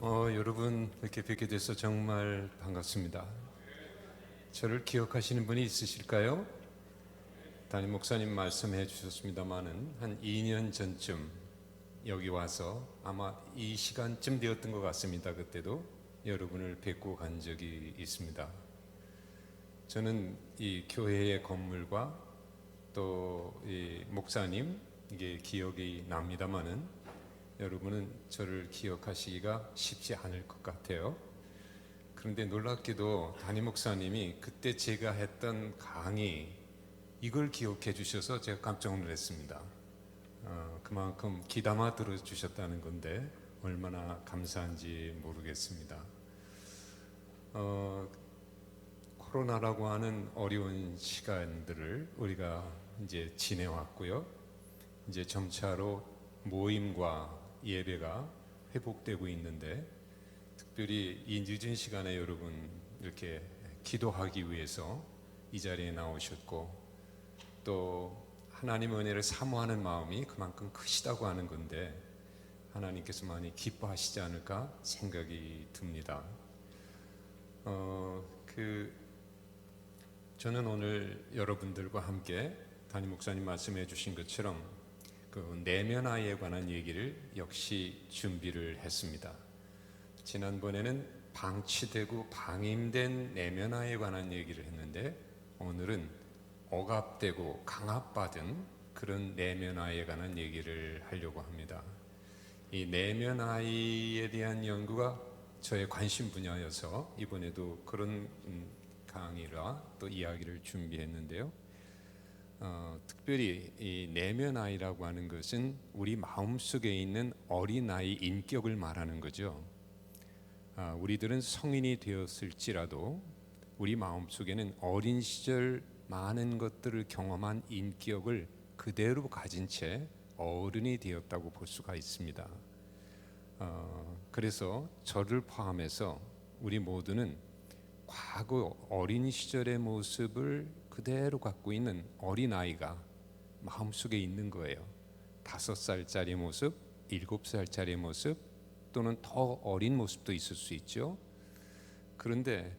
여러분 이렇게 뵙게 돼서 정말 반갑습니다. 저를 기억하시는 분이 있으실까요? 담임 목사님 말씀해 주셨습니다마는 한 2년 전쯤 여기 와서 아마 이 시간쯤 되었던 것 같습니다. 그때도 여러분을 뵙고 간 적이 있습니다. 저는 이 교회의 건물과 또 이 목사님 이게 기억이 납니다마는 여러분은 저를 기억하시기가 쉽지 않을 것 같아요. 그런데 놀랍게도 담임 목사님이 그때 제가 했던 강의 이걸 기억해 주셔서 제가 깜짝 놀랐습니다. 그만큼 귀담아 들어주셨다는 건데 얼마나 감사한지 모르겠습니다. 코로나라고 하는 어려운 시간들을 우리가 이제 지내왔고요. 이제 점차로 모임과 예배가 회복되고 있는데 특별히 이 늦은 시간에 여러분 이렇게 기도하기 위해서 이 자리에 나오셨고 또 하나님 은혜를 사모하는 마음이 그만큼 크시다고 하는 건데 하나님께서 많이 기뻐하시지 않을까 생각이 듭니다. 저는 오늘 여러분들과 함께 담임 목사님 말씀해 주신 것처럼 그 내면화에 관한 얘기를 역시 준비를 했습니다. 지난번에는 방치되고 방임된 내면화에 관한 얘기를 했는데 오늘은 억압되고 강압받은 그런 내면화에 관한 얘기를 하려고 합니다. 이 내면화에 대한 연구가 저의 관심 분야여서 이번에도 그런 강의라 또 이야기를 준비했는데요. 특별히 이 내면아이라고 하는 것은 우리 마음속에 있는 어린아이 인격을 말하는 거죠. 우리들은 성인이 되었을지라도 우리 마음속에는 어린 시절 많은 것들을 경험한 인격을 그대로 가진 채 어른이 되었다고 볼 수가 있습니다. 그래서 저를 포함해서 우리 모두는 과거 어린 시절의 모습을 그대로 갖고 있는 어린아이가 마음속에 있는 거예요. 5살짜리 모습, 7살짜리 모습 또는 더 어린 모습도 있을 수 있죠. 그런데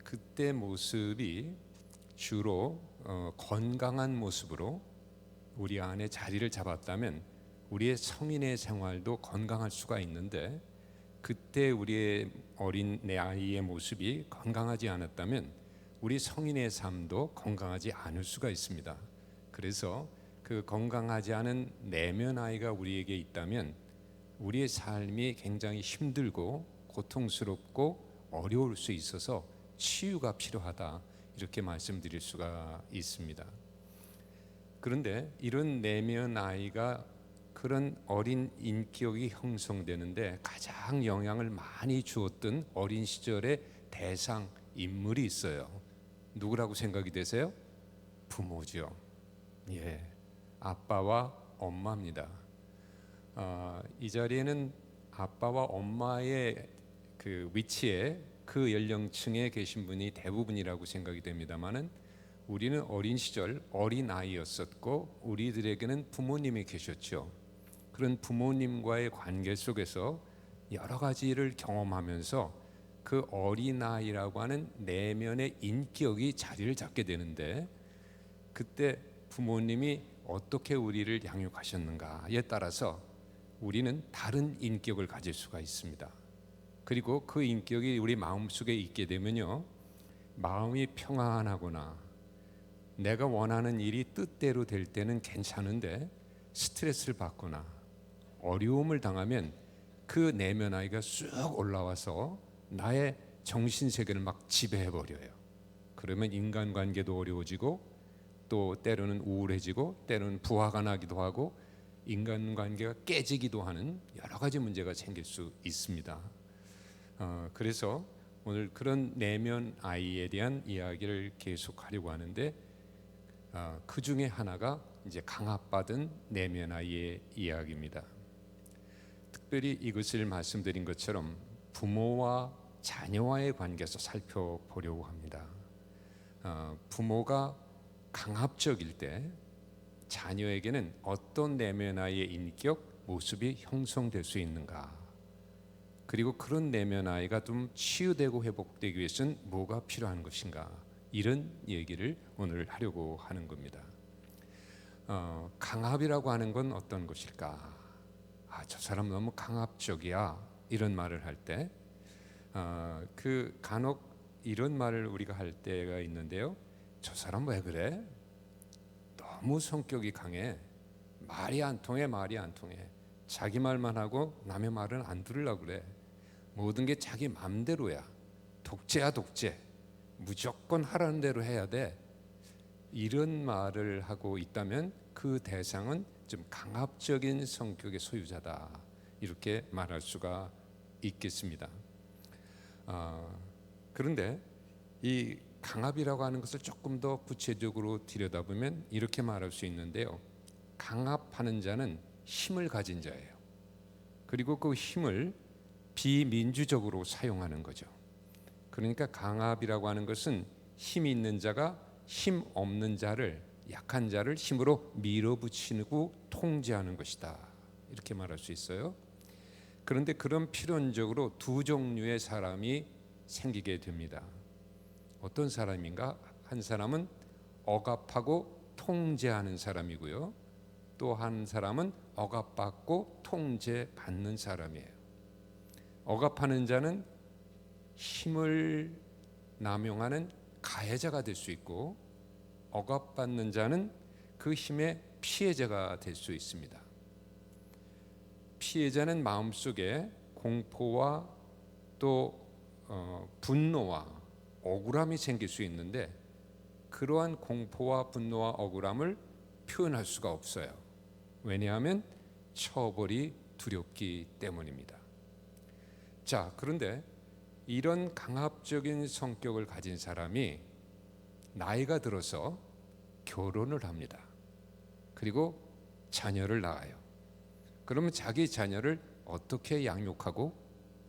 그때 모습이 주로 건강한 모습으로 우리 안에 자리를 잡았다면 우리의 성인의 생활도 건강할 수가 있는데 그때 우리의 어린 내 아이의 모습이 건강하지 않았다면 우리 성인의 삶도 건강하지 않을 수가 있습니다. 그래서 그 건강하지 않은 내면 아이가 우리에게 있다면 우리의 삶이 굉장히 힘들고 고통스럽고 어려울 수 있어서 치유가 필요하다 이렇게 말씀드릴 수가 있습니다. 그런데 이런 내면 아이가 그런 어린 인격이 형성되는데 가장 영향을 많이 주었던 어린 시절의 대상 인물이 있어요. 누구라고 생각이 되세요? 부모죠. 예, 아빠와 엄마입니다. 이 자리에는 아빠와 엄마의 그 위치에 그 연령층에 계신 분이 대부분이라고 생각이 됩니다만은 우리는 어린 시절 어린 아이였었고 우리들에게는 부모님이 계셨죠. 그런 부모님과의 관계 속에서 여러 가지를 경험하면서 그 어린아이라고 하는 내면의 인격이 자리를 잡게 되는데 그때 부모님이 어떻게 우리를 양육하셨는가에 따라서 우리는 다른 인격을 가질 수가 있습니다. 그리고 그 인격이 우리 마음속에 있게 되면요, 마음이 평안하거나 내가 원하는 일이 뜻대로 될 때는 괜찮은데 스트레스를 받거나 어려움을 당하면 그 내면 아이가 쑥 올라와서 나의 정신세계를 막 지배해버려요. 그러면 인간관계도 어려워지고 또 때로는 우울해지고 때로는 부화가 나기도 하고 인간관계가 깨지기도 하는 여러 가지 문제가 생길 수 있습니다. 그래서 오늘 그런 내면 아이에 대한 이야기를 계속하려고 하는데 그 중에 하나가 이제 강압받은 내면 아이의 이야기입니다. 특별히 이것을 말씀드린 것처럼 부모와 자녀와의 관계에서 살펴보려고 합니다. 부모가 강압적일 때 자녀에게는 어떤 내면 아이의 인격, 모습이 형성될 수 있는가? 그리고 그런 내면 아이가 좀 치유되고 회복되기 위해서는 뭐가 필요한 것인가, 이런 얘기를 오늘 하려고 하는 겁니다. 강압이라고 하는 건 어떤 것일까? 저 사람 너무 강압적이야, 이런 말을 할 때 간혹 이런 말을 우리가 할 때가 있는데요. 저 사람 왜 그래? 너무 성격이 강해. 말이 안 통해. 자기 말만 하고 남의 말은 안 들으려고 그래. 모든 게 자기 맘대로야. 독재야, 독재. 무조건 하라는 대로 해야 돼. 이런 말을 하고 있다면 그 대상은 좀 강압적인 성격의 소유자다, 이렇게 말할 수가 있겠습니다. 그런데 이 강압이라고 하는 것을 조금 더 구체적으로 들여다보면 이렇게 말할 수 있는데요. 강압하는 자는 힘을 가진 자예요. 그리고 그 힘을 비민주적으로 사용하는 거죠. 그러니까 강압이라고 하는 것은 힘이 있는 자가 힘 없는 자를, 약한 자를 힘으로 밀어붙이고 통제하는 것이다, 이렇게 말할 수 있어요. 그런데 그런 필연적으로 두 종류의 사람이 생기게 됩니다. 어떤 사람인가? 한 사람은 억압하고 통제하는 사람이고요, 또 한 사람은 억압받고 통제받는 사람이에요. 억압하는 자는 힘을 남용하는 가해자가 될 수 있고, 억압받는 자는 그 힘의 피해자가 될 수 있습니다. 피해자는 마음속에 공포와 또 분노와 억울함이 생길 수 있는데, 그러한 공포와 분노와 억울함을 표현할 수가 없어요. 왜냐하면 처벌이 두렵기 때문입니다. 자, 그런데 이런 강압적인 성격을 가진 사람이 나이가 들어서 결혼을 합니다. 그리고 자녀를 낳아요. 그러면 자기 자녀를 어떻게 양육하고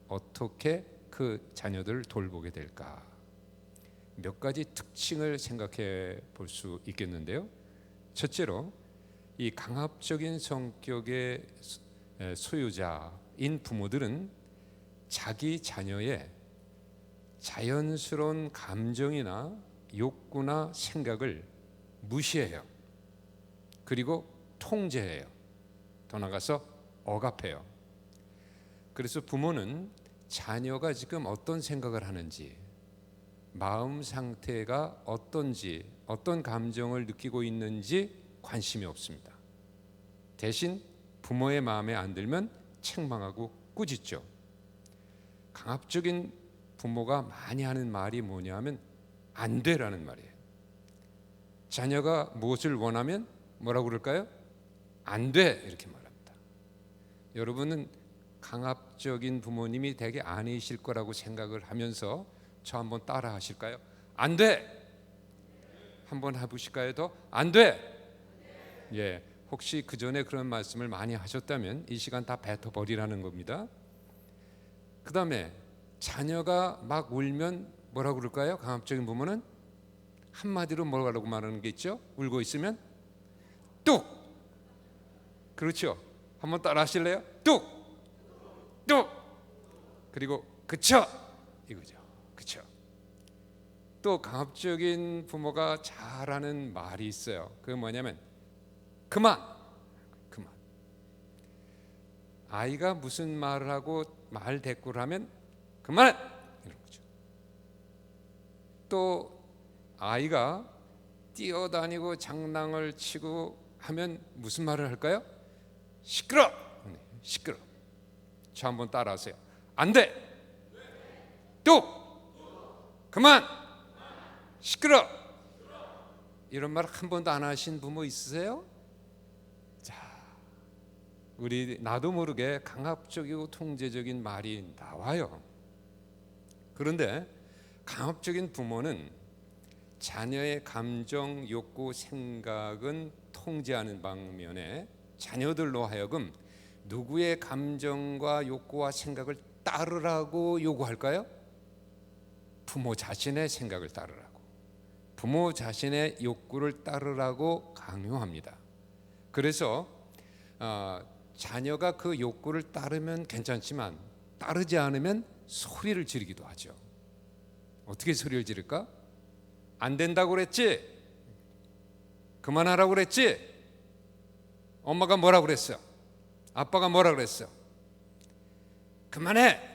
어떻게 그 자녀들을 돌보게 될까? 몇 가지 특징을 생각해 볼 수 있겠는데요. 첫째로, 이 강압적인 성격의 소유자인 부모들은 자기 자녀의 자연스러운 감정이나 욕구나 생각을 무시해요. 그리고 통제해요. 더 나아가서 억압해요. 그래서 부모는 자녀가 지금 어떤 생각을 하는지, 마음 상태가 어떤지, 어떤 감정을 느끼고 있는지 관심이 없습니다. 대신 부모의 마음에 안 들면 책망하고 꾸짖죠. 강압적인 부모가 많이 하는 말이 뭐냐면 안 돼라는 말이에요. 자녀가 무엇을 원하면 뭐라고 그럴까요? 안 돼, 이렇게 말합니다. 여러분은 강압적인 부모님이 되게 아니실 거라고 생각을 하면서 저 한번 따라 하실까요? 안 돼! 한번 해보실까요? 더? 안 돼! 예, 혹시 그 전에 그런 말씀을 많이 하셨다면 이 시간 다 뱉어버리라는 겁니다. 그 다음에 자녀가 막 울면 뭐라고 그럴까요? 강압적인 부모는 한마디로 뭐라고 말하는 게 있죠? 울고 있으면 뚝! 그렇죠? 한번 따라 하실래요? 뚝! 뚝! 그리고 그쳐! 이거죠. 그쵸? 또 강압적인 부모가 잘하는 말이 있어요. 그게 뭐냐면 그만. 아이가 무슨 말을 하고 말 대꾸를 하면 그만, 이런 거죠. 또 아이가 뛰어다니고 장난을 치고 하면 무슨 말을 할까요? 시끄러. 시끄러. 저 한번 따라하세요. 안 돼. 뚝. 그만. 시끄러. 이런 말 한 번도 안 하신 부모 있으세요? 자, 우리 나도 모르게 강압적이고 통제적인 말이 나와요. 그런데 강압적인 부모는 자녀의 감정, 욕구, 생각은 통제하는 방면에 자녀들로 하여금 누구의 감정과 욕구와 생각을 따르라고 요구할까요? 부모 자신의 생각을 따르라고, 부모 자신의 욕구를 따르라고 강요합니다. 그래서 자녀가 그 욕구를 따르면 괜찮지만 따르지 않으면 소리를 지르기도 하죠. 어떻게 소리를 지를까? 안 된다고 그랬지? 그만하라고 그랬지? 엄마가 뭐라 그랬어? 아빠가 뭐라 그랬어? 그만해!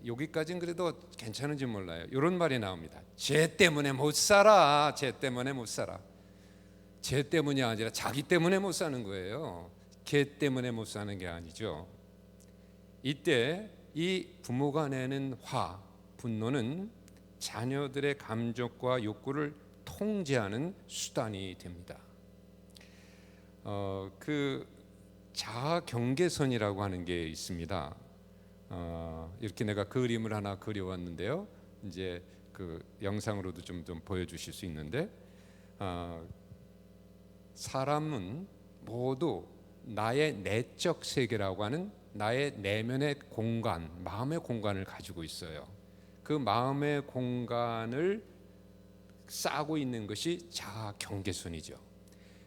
여기까지는 그래도 괜찮은지 몰라요. 이런 말이 나옵니다. 쟤 때문에 못 살아. 쟤 때문에 못 살아. 쟤 때문이 아니라 자기 때문에 못 사는 거예요. 걔 때문에 못 사는 게 아니죠. 이때 이 부모가 내는 화, 분노는 자녀들의 감정과 욕구를 통제하는 수단이 됩니다. 그 자아 경계선이라고 하는 게 있습니다. 이렇게 내가 그림을 하나 그려왔는데요. 이제 그 영상으로도 좀 보여주실 수 있는데, 사람은 모두 나의 내적 세계라고 하는 나의 내면의 공간, 마음의 공간을 가지고 있어요. 그 마음의 공간을 싸고 있는 것이 자아 경계선이죠.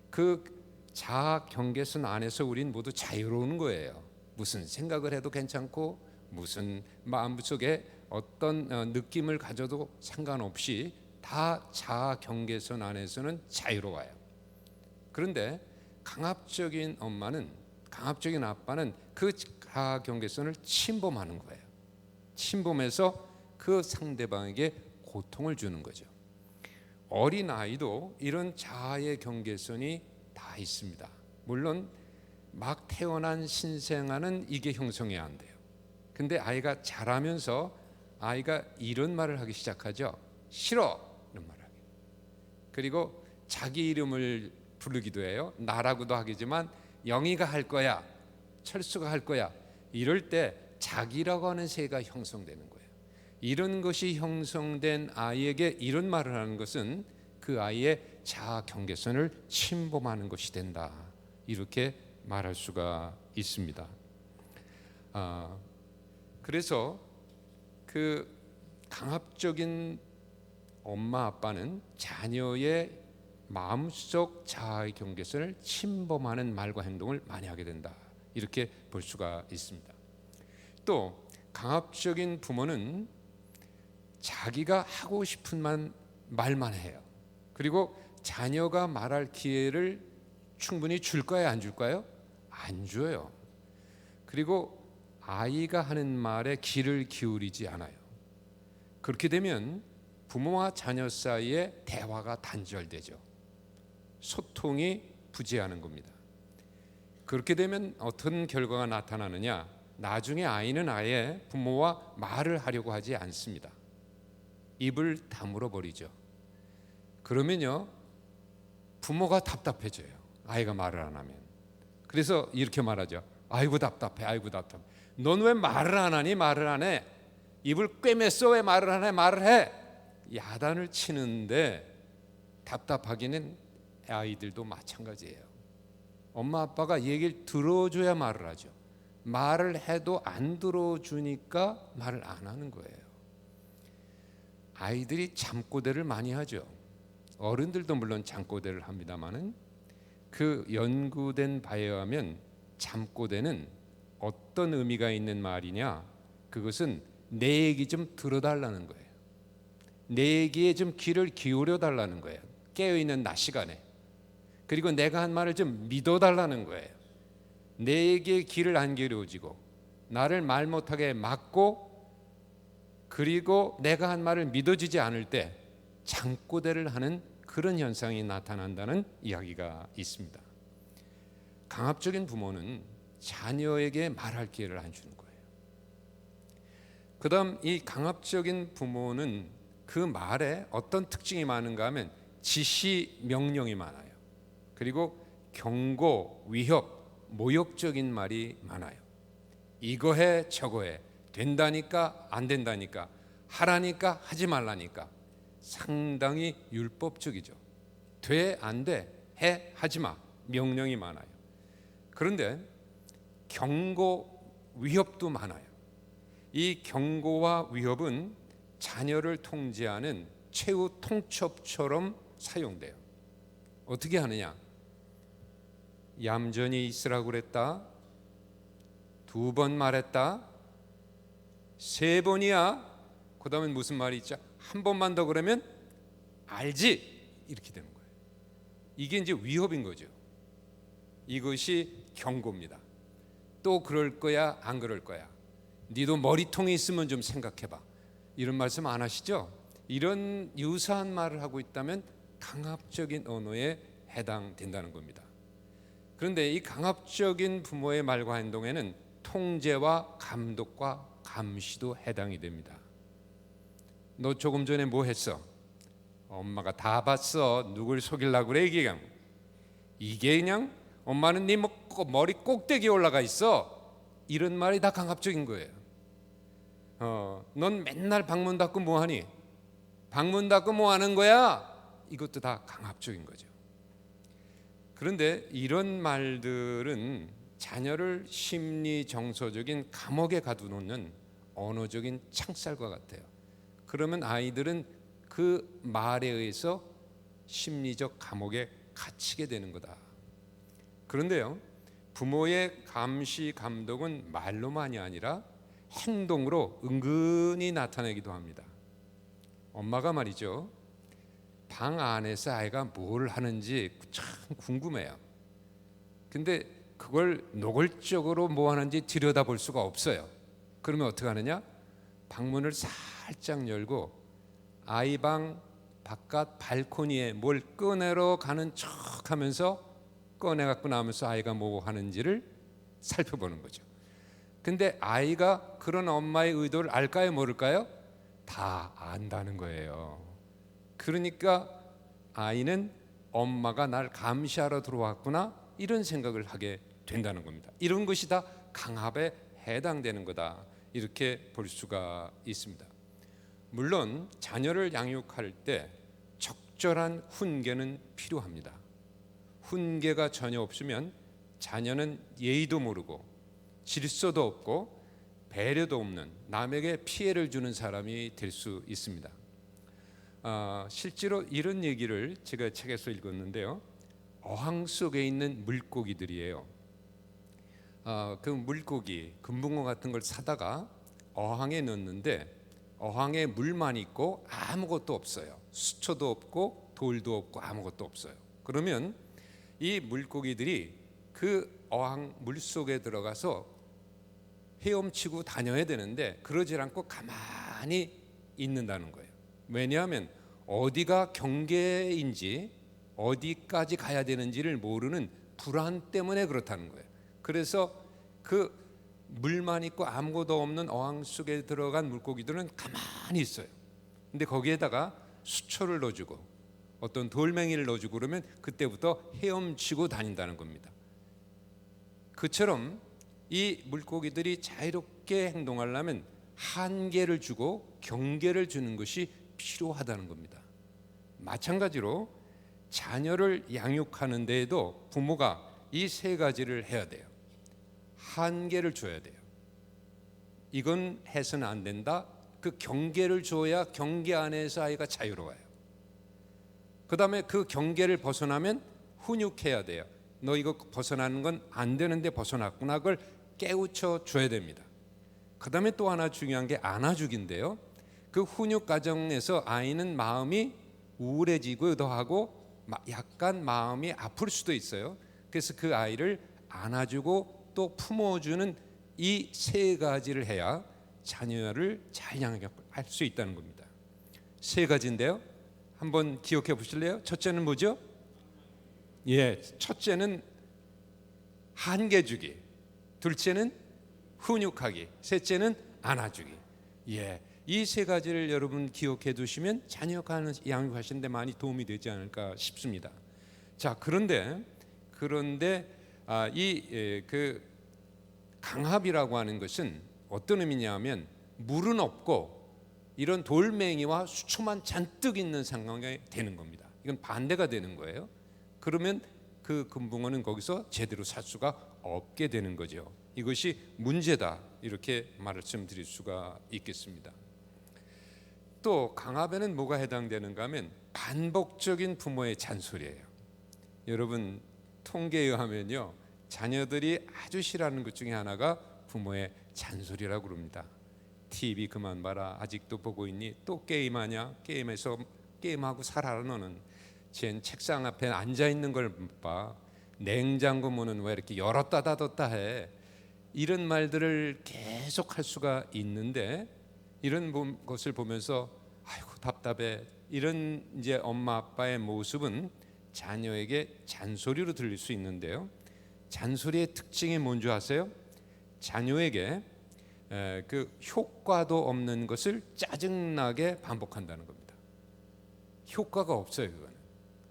그 자아 경계선 안에서 우린 모두 자유로운 거예요. 무슨 생각을 해도 괜찮고 무슨 마음속에 어떤 느낌을 가져도 상관없이 다 자아 경계선 안에서는 자유로워요. 그런데 강압적인 엄마는, 강압적인 아빠는 그 자아 경계선을 침범하는 거예요. 침범해서 그 상대방에게 고통을 주는 거죠. 어린 아이도 이런 자아의 경계선이 다 있습니다. 물론 막 태어난 신생아는 이게 형성이 안 돼요. 근데 아이가 자라면서 아이가 이런 말을 하기 시작하죠. 싫어! 이런 말을 하기. 그리고 자기 이름을 부르기도 해요. 나라고도 하겠지만 영희가 할 거야, 철수가 할 거야. 이럴 때 자기라고 하는 세가 형성되는 거예요. 이런 것이 형성된 아이에게 이런 말을 하는 것은 그 아이의 자아 경계선을 침범하는 것이 된다. 이렇게 말할 수가 있습니다. 그래서 그 강압적인 엄마 아빠는 자녀의 마음속 자아의 경계선을 침범하는 말과 행동을 많이 하게 된다. 이렇게 볼 수가 있습니다. 또 강압적인 부모는 자기가 하고 싶은 말만 해요. 그리고 자녀가 말할 기회를 충분히 줄까요? 안 줄까요? 안 줘요. 그리고 아이가 하는 말에 귀를 기울이지 않아요. 그렇게 되면 부모와 자녀 사이에 대화가 단절되죠. 소통이 부재하는 겁니다. 그렇게 되면 어떤 결과가 나타나느냐? 나중에 아이는 아예 부모와 말을 하려고 하지 않습니다. 입을 다물어 버리죠. 그러면요, 부모가 답답해져요. 아이가 말을 안 하면. 그래서 이렇게 말하죠. 아이고 답답해, 아이고 답답해. 넌 왜 말을 안 하니? 말을 안 해. 입을 꿰맸어. 왜 말을 안 해? 말을 해. 야단을 치는데 답답하기는 아이들도 마찬가지예요. 엄마 아빠가 얘기를 들어줘야 말을 하죠. 말을 해도 안 들어주니까 말을 안 하는 거예요. 아이들이 잠꼬대를 많이 하죠. 어른들도 물론 잠꼬대를 합니다만은 그 연구된 바에 의하면 잠꼬대는 어떤 의미가 있는 말이냐? 그것은 내 얘기 좀 들어달라는 거예요. 내 얘기에 좀 귀를 기울여 달라는 거예요. 깨어있는 낮 시간에. 그리고 내가 한 말을 좀 믿어달라는 거예요. 내 얘기에 귀를 안 기울여지고 나를 말 못하게 막고, 그리고 내가 한 말을 믿어지지 않을 때 잠꼬대를 하는 그런 현상이 나타난다는 이야기가 있습니다. 강압적인 부모는 자녀에게 말할 기회를 안 주는 거예요. 그 다음 이 강압적인 부모는 그 말에 어떤 특징이 많은가 하면 지시, 명령이 많아요. 그리고 경고, 위협, 모욕적인 말이 많아요. 이거 해, 저거 해. 된다니까, 안 된다니까. 하라니까, 하지 말라니까. 상당히 율법적이죠. 돼, 안 돼, 해, 하지 마. 명령이 많아요. 그런데 경고, 위협도 많아요. 이 경고와 위협은 자녀를 통제하는 최후 통첩처럼 사용돼요. 어떻게 하느냐? 얌전히 있으라고 그랬다. 2번 말했다. 3번이야. 그 다음에 무슨 말이 있죠? 한 번만 더 그러면 알지, 이렇게 되는 거예요. 이게 이제 위협인 거죠. 이것이 경고입니다. 또 그럴 거야, 안 그럴 거야. 니도 머리통이 있으면 좀 생각해봐. 이런 말씀 안 하시죠? 이런 유사한 말을 하고 있다면 강압적인 언어에 해당된다는 겁니다. 그런데 이 강압적인 부모의 말과 행동에는 통제와 감독과 감시도 해당이 됩니다. 너 조금 전에 뭐 했어? 엄마가 다 봤어. 누굴 속이려고 그래 이게 그냥 엄마는 네 머리 꼭대기에 올라가 있어. 이런 말이 다 강압적인 거예요. 넌 맨날 방문 닫고 뭐하니? 방문 닫고 뭐 하는 거야? 이것도 다 강압적인 거죠. 그런데 이런 말들은 자녀를 심리 정서적인 감옥에 가두놓는 언어적인 창살과 같아요. 그러면 아이들은 그 말에 의해서 심리적 감옥에 갇히게 되는 거다. 그런데요, 부모의 감시 감독은 말로만이 아니라 행동으로 은근히 나타내기도 합니다. 엄마가 말이죠, 방 안에서 아이가 뭘 하는지 참 궁금해요. 근데 그걸 노골적으로 뭐 하는지 들여다볼 수가 없어요. 그러면 어떻게 하느냐? 방문을 살짝 열고 아이 방 바깥 발코니에 뭘 꺼내러 가는 척 하면서 꺼내갖고 나오면서 아이가 뭐 하는지를 살펴보는 거죠. 근데 아이가 그런 엄마의 의도를 알까요, 모를까요? 다 안다는 거예요. 그러니까 아이는 엄마가 날 감시하러 들어왔구나, 이런 생각을 하게 된다는 겁니다. 이런 것이 다 강압에 해당되는 거다, 이렇게 볼 수가 있습니다. 물론 자녀를 양육할 때 적절한 훈계는 필요합니다. 훈계가 전혀 없으면 자녀는 예의도 모르고 질서도 없고 배려도 없는 남에게 피해를 주는 사람이 될 수 있습니다. 실제로 이런 얘기를 제가 책에서 읽었는데요. 어항 속에 있는 물고기들이에요. 그 물고기, 금붕어 같은 걸 사다가 어항에 넣는데 어항에 물만 있고 아무것도 없어요. 수초도 없고 돌도 없고 아무것도 없어요. 그러면 이 물고기들이 그 어항 물속에 들어가서 헤엄치고 다녀야 되는데 그러질 않고 가만히 있는다는 거예요. 왜냐하면 어디가 경계인지 어디까지 가야 되는지를 모르는 불안 때문에 그렇다는 거예요. 그래서 그 물만 있고 아무것도 없는 어항 속에 들어간 물고기들은 가만히 있어요. 근데 거기에다가 수초를 넣어주고 어떤 돌멩이를 넣어주고 그러면 그때부터 헤엄치고 다닌다는 겁니다. 그처럼 이 물고기들이 자유롭게 행동하려면 한계를 주고 경계를 주는 것이 필요하다는 겁니다. 마찬가지로 자녀를 양육하는 데에도 부모가 이 3가지를 해야 돼요. 한계를 줘야 돼요. 이건 해서는 안 된다. 그 경계를 줘야 경계 안에서 아이가 자유로워요. 그 다음에 그 경계를 벗어나면 훈육해야 돼요. 너 이거 벗어나는 건 안 되는데 벗어났구나. 그걸 깨우쳐 줘야 됩니다. 그 다음에 또 하나 중요한 게 안아주기인데요. 그 훈육 과정에서 아이는 마음이 우울해지기도 하고 약간 마음이 아플 수도 있어요. 그래서 그 아이를 안아주고 또 품어주는 이 3가지를 해야 자녀를 잘 양육할 수 있다는 겁니다. 3가지인데요. 한번 기억해 보실래요? 첫째는 뭐죠? 첫째는 한계 주기, 둘째는 훈육하기, 셋째는 안아주기. 이 3가지를 여러분 기억해 두시면 자녀가 양육하시는 데 많이 도움이 되지 않을까 싶습니다. 자, 그런데 그 강압이라고 하는 것은 어떤 의미냐면 물은 없고 이런 돌멩이와 수초만 잔뜩 있는 상황이 되는 겁니다. 이건 반대가 되는 거예요. 그러면 그 금붕어는 거기서 제대로 살 수가 없게 되는 거죠. 이것이 문제다, 이렇게 말씀드릴 수가 있겠습니다. 또 강압에는 뭐가 해당되는가 하면 반복적인 부모의 잔소리예요. 여러분, 통계에 의하면요, 자녀들이 아주 싫어하는 것 중에 하나가 부모의 잔소리라고 그럽니다. TV 그만 봐라. 아직도 보고 있니? 또 게임하냐? 게임하고 살아. 너는 쟨 책상 앞에 앉아 있는 걸 봐. 냉장고 문은 왜 이렇게 열었다 닫았다 해? 이런 말들을 계속 할 수가 있는데, 이런 것을 보면서 아이고 답답해. 이런 이제 엄마 아빠의 모습은 자녀에게 잔소리로 들릴 수 있는데요. 잔소리의 특징이 뭔지 아세요? 자녀에게 그 효과도 없는 것을 짜증나게 반복한다는 겁니다. 효과가 없어요, 그거는.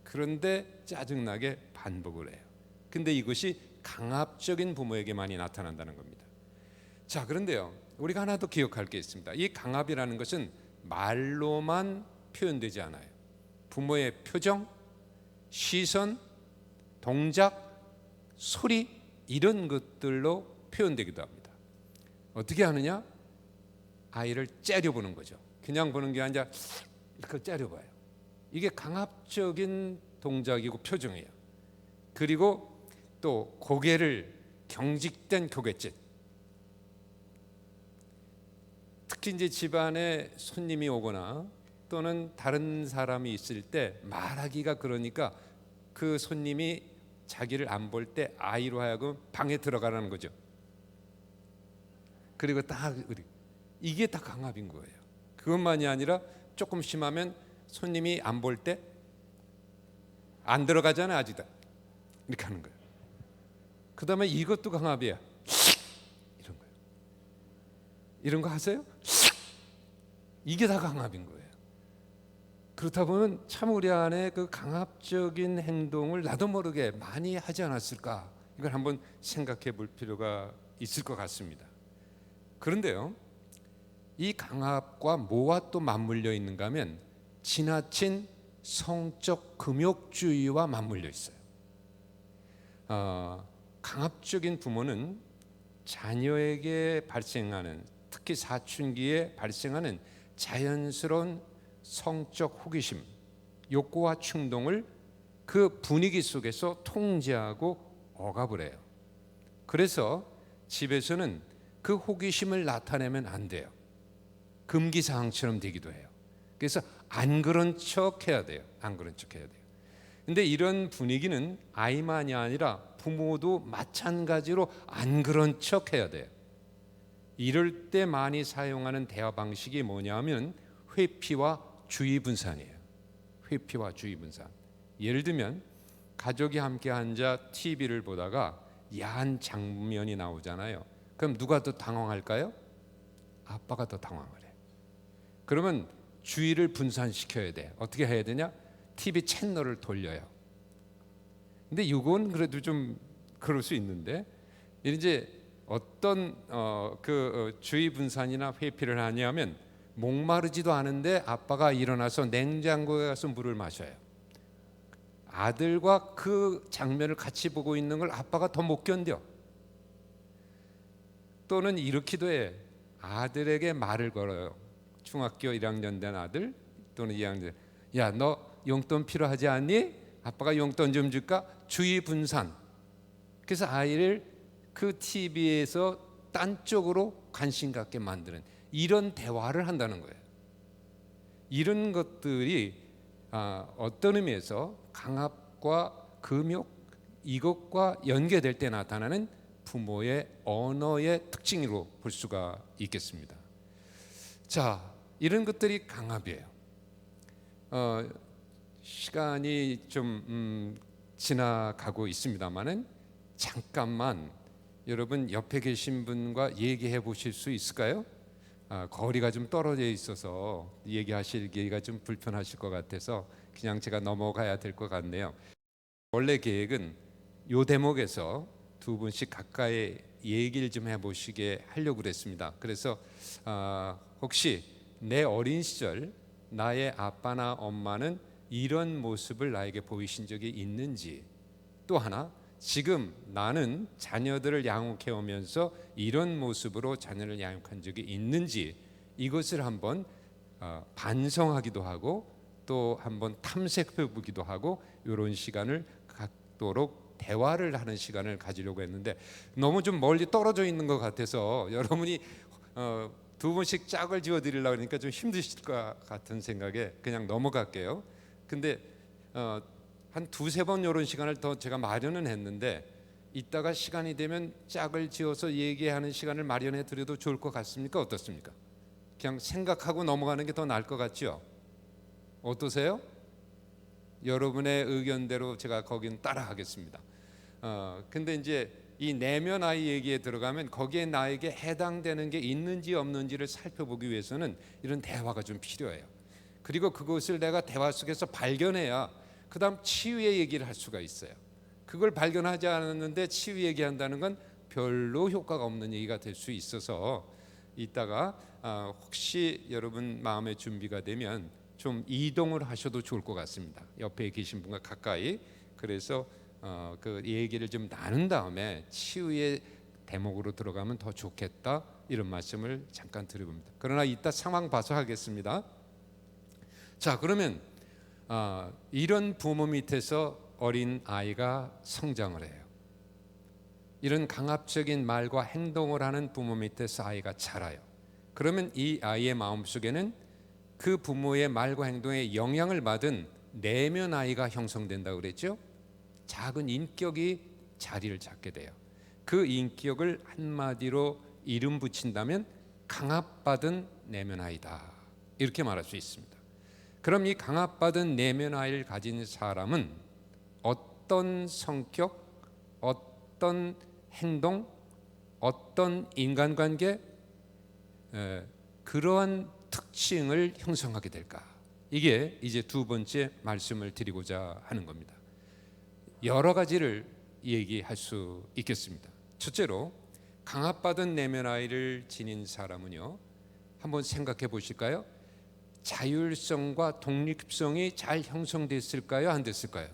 그런데 짜증나게 반복을 해요. 근데 이것이 강압적인 부모에게 많이 나타난다는 겁니다. 자, 그런데요, 우리가 하나 더 기억할 게 있습니다. 이 강압이라는 것은 말로만 표현되지 않아요. 부모의 표정, 시선, 동작, 소리, 이런 것들로 표현되기도 합니다. 어떻게 하느냐? 아이를 째려보는 거죠. 그냥 보는 게 아니라 이렇게 째려봐요. 이게 강압적인 동작이고 표정이에요. 그리고 또 고개를 경직된 고갯짓. 특히 이제 집안에 손님이 오거나 또는 다른 사람이 있을 때 말하기가 그러니까 그 손님이 자기를 안 볼 때 아이로 하여금 방에 들어가라는 거죠. 그리고 딱 이게 다 강압인 거예요. 그것만이 아니라 조금 심하면 손님이 안 볼 때 안 들어가잖아요. 아직도 이렇게 하는 거예요. 그 다음에 이것도 강압이야. 이런 거예요. 이런 거 하세요? 이게 다 강압인 거예요. 그렇다 보면 참 우리 안에 그 강압적인 행동을 나도 모르게 많이 하지 않았을까, 이걸 한번 생각해 볼 필요가 있을 것 같습니다. 그런데요, 이 강압과 뭐와 또 맞물려 있는가 하면 지나친 성적 금욕주의와 맞물려 있어요. 강압적인 부모는 자녀에게 발생하는, 특히 사춘기에 발생하는 자연스러운 성적 호기심, 욕구와 충동을 그 분위기 속에서 통제하고 억압을 해요. 그래서 집에서는 그 호기심을 나타내면 안 돼요. 금기사항처럼 되기도 해요. 그래서 안 그런 척 해야 돼요. 안 그런 척 해야 돼요. 근데 이런 분위기는 아이만이 아니라 부모도 마찬가지로 안 그런 척 해야 돼요. 이럴 때 많이 사용하는 대화 방식이 뭐냐면 회피와 주의 분산이에요. 회피와 주의 분산. 예를 들면 가족이 함께 앉아 TV를 보다가 야한 장면이 나오잖아요. 그럼 누가 더 당황할까요? 아빠가 더 당황을 해요. 그러면 주의를 분산시켜야 돼. 어떻게 해야 되냐? TV 채널을 돌려요. 근데 이건 그래도 좀 그럴 수 있는데, 이제 어떤 주의 분산이나 회피를 하냐면 목마르지도 않은데 아빠가 일어나서 냉장고에 가서 물을 마셔요. 아들과 그 장면을 같이 보고 있는 걸 아빠가 더 못 견뎌. 또는 이렇기도 해. 아들에게 말을 걸어요. 중학교 1학년 된 아들 또는 2학년. 야, 너 용돈 필요하지 않니? 아빠가 용돈 좀 줄까? 주의 분산. 그래서 아이를 그 TV에서 딴 쪽으로 관심 갖게 만드는 이런 대화를 한다는 거예요. 이런 것들이 어떤 의미에서 강압과 금욕, 이것과 연계될 때 나타나는 부모의 언어의 특징으로 볼 수가 있겠습니다. 자, 이런 것들이 강압이에요. 시간이 좀 지나가고 있습니다만은 잠깐만 여러분 옆에 계신 분과 얘기해 보실 수 있을까요? 거리가 좀 떨어져 있어서 얘기하시기가 좀 불편하실 것 같아서 그냥 제가 넘어가야 될 것 같네요. 원래 계획은 이 대목에서 두 분씩 가까이 얘기를 좀 해보시게 하려고 그랬습니다. 그래서 혹시 내 어린 시절 나의 아빠나 엄마는 이런 모습을 나에게 보이신 적이 있는지, 또 하나 지금 나는 자녀들을 양육해 오면서 이런 모습으로 자녀를 양육한 적이 있는지, 이것을 한번 반성하기도 하고 또 한번 탐색해 보기도 하고, 이런 시간을 갖도록 대화를 하는 시간을 가지려고 했는데 너무 좀 멀리 떨어져 있는 것 같아서 여러분이 두 분씩 짝을 지어드리려고 하니까 좀 힘드실 것 같은 생각에 그냥 넘어갈게요. 근데 한 두세 번 이런 시간을 더 제가 마련은 했는데 이따가 시간이 되면 짝을 지어서 얘기하는 시간을 마련해 드려도 좋을 것 같습니까? 어떻습니까? 그냥 생각하고 넘어가는 게 더 나을 것 같죠? 어떠세요? 여러분의 의견대로 제가 거긴 따라하겠습니다. 근데 이제 이 내면 아이 얘기에 들어가면 거기에 나에게 해당되는 게 있는지 없는지를 살펴보기 위해서는 이런 대화가 좀 필요해요. 그리고 그것을 내가 대화 속에서 발견해야 그 다음 치유의 얘기를 할 수가 있어요. 그걸 발견하지 않았는데 치유 얘기한다는 건 별로 효과가 없는 얘기가 될 수 있어서 이따가 혹시 여러분 마음의 준비가 되면 좀 이동을 하셔도 좋을 것 같습니다. 옆에 계신 분과 가까이. 그래서 그 얘기를 좀 나눈 다음에 치유의 대목으로 들어가면 더 좋겠다, 이런 말씀을 잠깐 드려봅니다. 그러나 이따 상황 봐서 하겠습니다. 자, 그러면 이런 부모 밑에서 어린 아이가 성장을 해요. 이런 강압적인 말과 행동을 하는 부모 밑에서 아이가 자라요. 그러면 이 아이의 마음속에는 그 부모의 말과 행동에 영향을 받은 내면 아이가 형성된다고 그랬죠. 작은 인격이 자리를 잡게 돼요. 그 인격을 한마디로 이름 붙인다면 강압받은 내면 아이다, 이렇게 말할 수 있습니다. 그럼 이 강압받은 내면 아이를 가진 사람은 어떤 성격, 어떤 행동, 어떤 인간관계, 그러한 특징을 형성하게 될까? 이게 이제 두 번째 말씀을 드리고자 하는 겁니다. 여러 가지를 얘기할 수 있겠습니다. 첫째로 강압받은 내면 아이를 지닌 사람은요, 한번 생각해 보실까요? 자율성과 독립성이 잘 형성됐을까요? 안 됐을까요?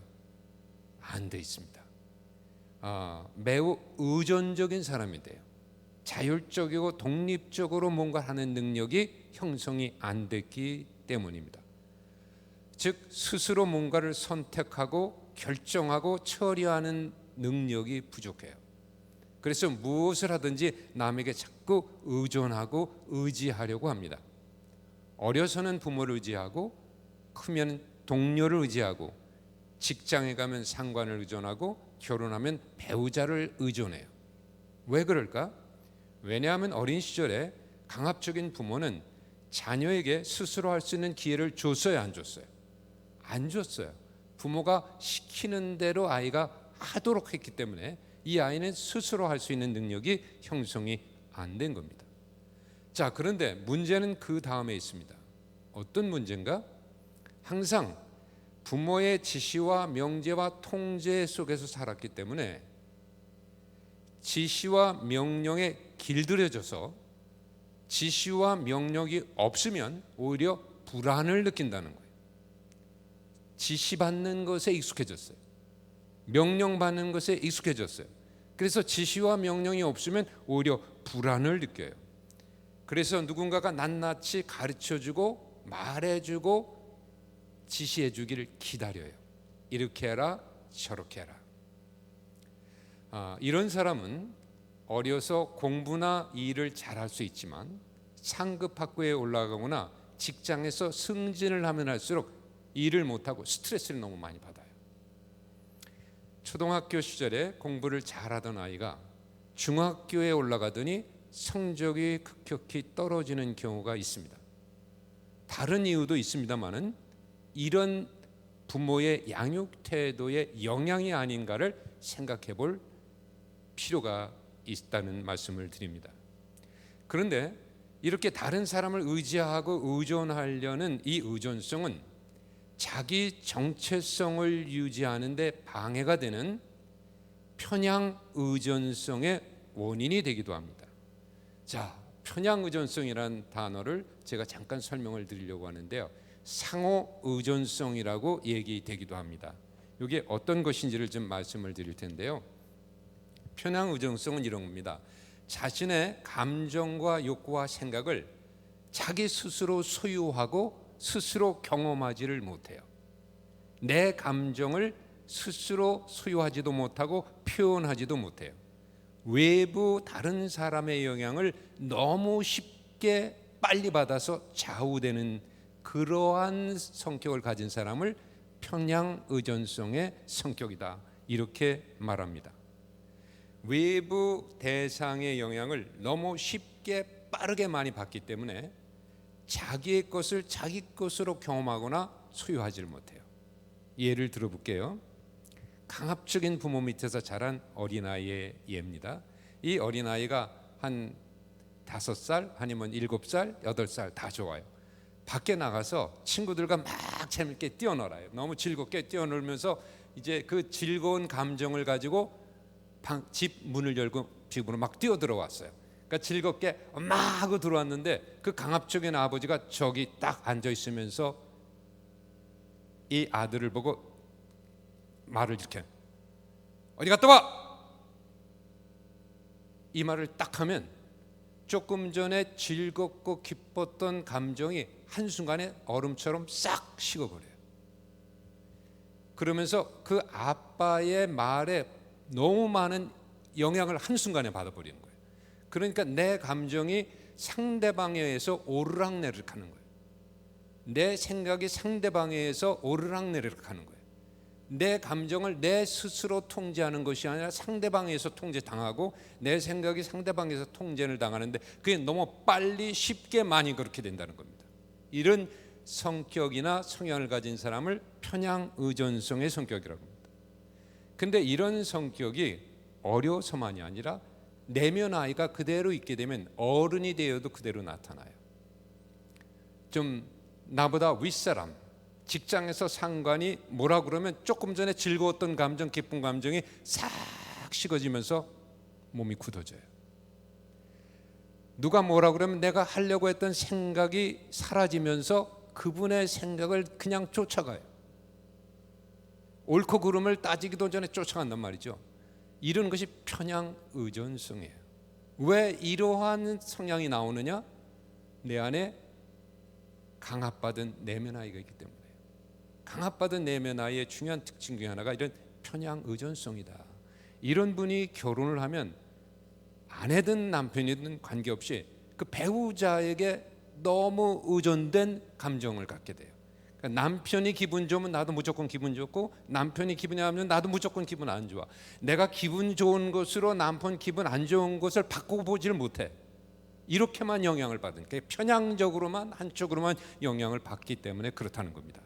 안 돼 있습니다. 매우 의존적인 사람이 돼요. 자율적이고 독립적으로 뭔가 하는 능력이 형성이 안 됐기 때문입니다. 즉 스스로 뭔가를 선택하고 결정하고 처리하는 능력이 부족해요. 그래서 무엇을 하든지 남에게 자꾸 의존하고 의지하려고 합니다. 어려서는 부모를 의지하고, 크면 동료를 의지하고, 직장에 가면 상관을 의존하고, 결혼하면 배우자를 의존해요. 왜 그럴까? 왜냐하면 어린 시절에 강압적인 부모는 자녀에게 스스로 할 수 있는 기회를 줬어요, 안 줬어요? 안 줬어요. 부모가 시키는 대로 아이가 하도록 했기 때문에 이 아이는 스스로 할 수 있는 능력이 형성이 안 된 겁니다. 자, 그런데 문제는 그 다음에 있습니다. 어떤 문제인가? 항상 부모의 지시와 명제와 통제 속에서 살았기 때문에 지시와 명령에 길들여져서 지시와 명령이 없으면 오히려 불안을 느낀다는 거예요. 지시받는 것에 익숙해졌어요. 명령받는 것에 익숙해졌어요. 그래서 지시와 명령이 없으면 오히려 불안을 느껴요. 그래서 누군가가 낱낱이 가르쳐주고 말해주고 지시해주기를 기다려요. 이렇게 해라, 저렇게 해라. 이런 사람은 어려서 공부나 일을 잘할 수 있지만 상급 학교에 올라가거나 직장에서 승진을 하면 할수록 일을 못하고 스트레스를 너무 많이 받아요. 초등학교 시절에 공부를 잘하던 아이가 중학교에 올라가더니 성적이 급격히 떨어지는 경우가 있습니다. 다른 이유도 있습니다만은 이런 부모의 양육 태도의 영향이 아닌가를 생각해 볼 필요가 있다는 말씀을 드립니다. 그런데 이렇게 다른 사람을 의지하고 의존하려는 이 의존성은 자기 정체성을 유지하는 데 방해가 되는 편향 의존성의 원인이 되기도 합니다. 자, 편향 의존성이라는 단어를 제가 잠깐 설명을 드리려고 하는데요. 상호 의존성이라고 얘기되기도 합니다. 이게 어떤 것인지를 좀 말씀을 드릴 텐데요. 편향 의존성은 이런 겁니다. 자신의 감정과 욕구와 생각을 자기 스스로 소유하고 스스로 경험하지를 못해요. 내 감정을 스스로 소유하지도 못하고 표현하지도 못해요. 외부 다른 사람의 영향을 너무 쉽게 쉽게 빨리 받아서 좌우되는 그러한 성격을 가진 사람을 편향 의존성의 성격이다, 이렇게 말합니다. 외부 대상의 영향을 너무 쉽게 빠르게 많이 받기 때문에 자기의 것을 자기 것으로 경험하거나 소유하지를 못해요. 예를 들어볼게요. 강압적인 부모 밑에서 자란 어린아이의 예입니다. 이 어린아이가 한 5살 아니면 7살, 8살 다 좋아요. 밖에 나가서 친구들과 막 재밌게 뛰어놀아요. 너무 즐겁게 뛰어놀면서 이제 그 즐거운 감정을 가지고 집 문을 열고 집으로 막 뛰어 들어왔어요. 그러니까 즐겁게 엄마 하고 들어왔는데 그 강압적인 아버지가 저기 딱 앉아 있으면서 이 아들을 보고 말을 이렇게, 어디 갔다 와! 이 말을 딱 하면 조금 전에 즐겁고 기뻤던 감정이 한순간에 얼음처럼 싹 식어버려요. 그러면서 그 아빠의 말에 너무 많은 영향을 한순간에 받아버리는 거예요. 그러니까 내 감정이 상대방에 의해서 오르락내리락 하는 거예요. 내 생각이 상대방에 의해서 오르락내리락 하는 거예요. 내 감정을 내 스스로 통제하는 것이 아니라 상대방에 의해서 통제당하고 내 생각이 상대방에 의해서 통제를 당하는데 그게 너무 빨리 쉽게 많이 그렇게 된다는 겁니다. 이런 성격이나 성향을 가진 사람을 편향 의존성의 성격이라고 합니다. 근데 이런 성격이 어려서만이 아니라 내면 아이가 그대로 있게 되면 어른이 되어도 그대로 나타나요. 좀 나보다 윗사람, 직장에서 상관이 뭐라 그러면 조금 전에 즐거웠던 감정, 기쁜 감정이 싹 식어지면서 몸이 굳어져요. 누가 뭐라 그러면 내가 하려고 했던 생각이 사라지면서 그분의 생각을 그냥 쫓아가요. 옳고 그름을 따지기도 전에 쫓아간단 말이죠. 이런 것이 편향 의존성이에요. 왜 이러한 성향이 나오느냐? 내 안에 강압받은 내면 아이가 있기 때문에. 강압받은 내면 아이의 중요한 특징 중에 하나가 이런 편향 의존성이다. 이런 분이 결혼을 하면 아내든 남편이든 관계없이 그 배우자에게 너무 의존된 감정을 갖게 돼요. 그러니까 남편이 기분 좋으면 나도 무조건 기분 좋고 남편이 기분이 나면 나도 무조건 기분 안 좋아. 내가 기분 좋은 것으로 남편 기분 안 좋은 것을 바꿔보지를 못해. 이렇게만 영향을 받으니까 편향적으로만 한쪽으로만 영향을 받기 때문에 그렇다는 겁니다.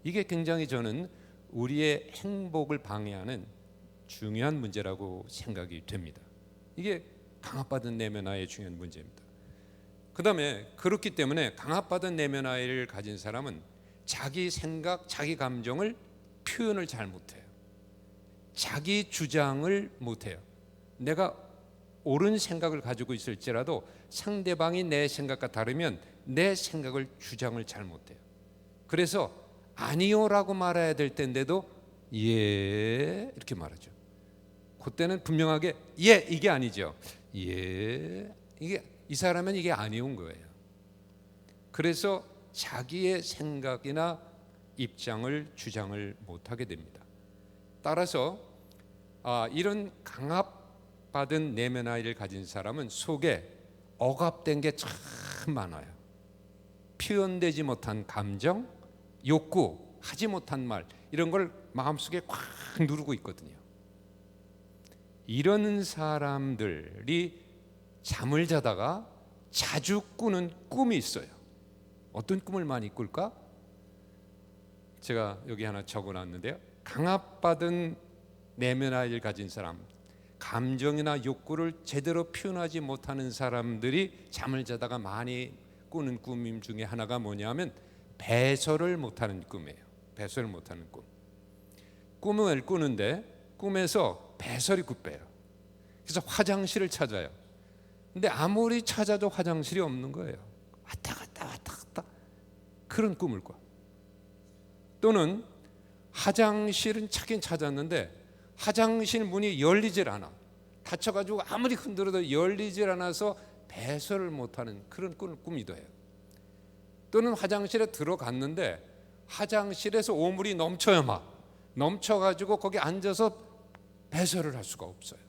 이게 굉장히 저는 우리의 행복을 방해하는 중요한 문제라고 생각이 됩니다. 이게 강압받은 내면 아이의 중요한 문제입니다. 그 다음에 그렇기 때문에 강압받은 내면 아이를 가진 사람은 자기 생각, 자기 감정을 표현을 잘 못해요. 자기 주장을 못해요. 내가 옳은 생각을 가지고 있을지라도 상대방이 내 생각과 다르면 내 생각을 주장을 잘 못해요. 그래서 아니요라고 말해야 될 때인데도 예 이렇게 말하죠. 그때는 분명하게 예 이게 아니죠. 예 이게 이 사람은 이게 아니온 거예요. 그래서 자기의 생각이나 입장을 주장을 못하게 됩니다. 따라서 이런 강압받은 내면 아이를 가진 사람은 속에 억압된 게 참 많아요. 표현되지 못한 감정, 욕구, 하지 못한 말 이런 걸 마음속에 꽉 누르고 있거든요. 이런 사람들이 잠을 자다가 자주 꾸는 꿈이 있어요. 어떤 꿈을 많이 꿀까? 제가 여기 하나 적어놨는데요. 강압받은 내면 아이를 가진 사람, 감정이나 욕구를 제대로 표현하지 못하는 사람들이 잠을 자다가 많이 꾸는 꿈 중에 하나가 뭐냐면 배설을 못하는 꿈이에요. 배설을 못하는 꿈. 꿈을 꾸는데 꿈에서 배설이 굽해요. 그래서 화장실을 찾아요. 근데 아무리 찾아도 화장실이 없는 거예요. 왔다 갔다 그런 꿈을 꿔. 또는 화장실은 찾긴 찾았는데 화장실 문이 열리질 않아. 닫혀가지고 아무리 흔들어도 열리질 않아서 배설을 못하는 그런 꿈을 꾸기도 해요. 또는 화장실에 들어갔는데 화장실에서 오물이 넘쳐요. 막 넘쳐가지고 거기 앉아서 배설을 할 수가 없어요.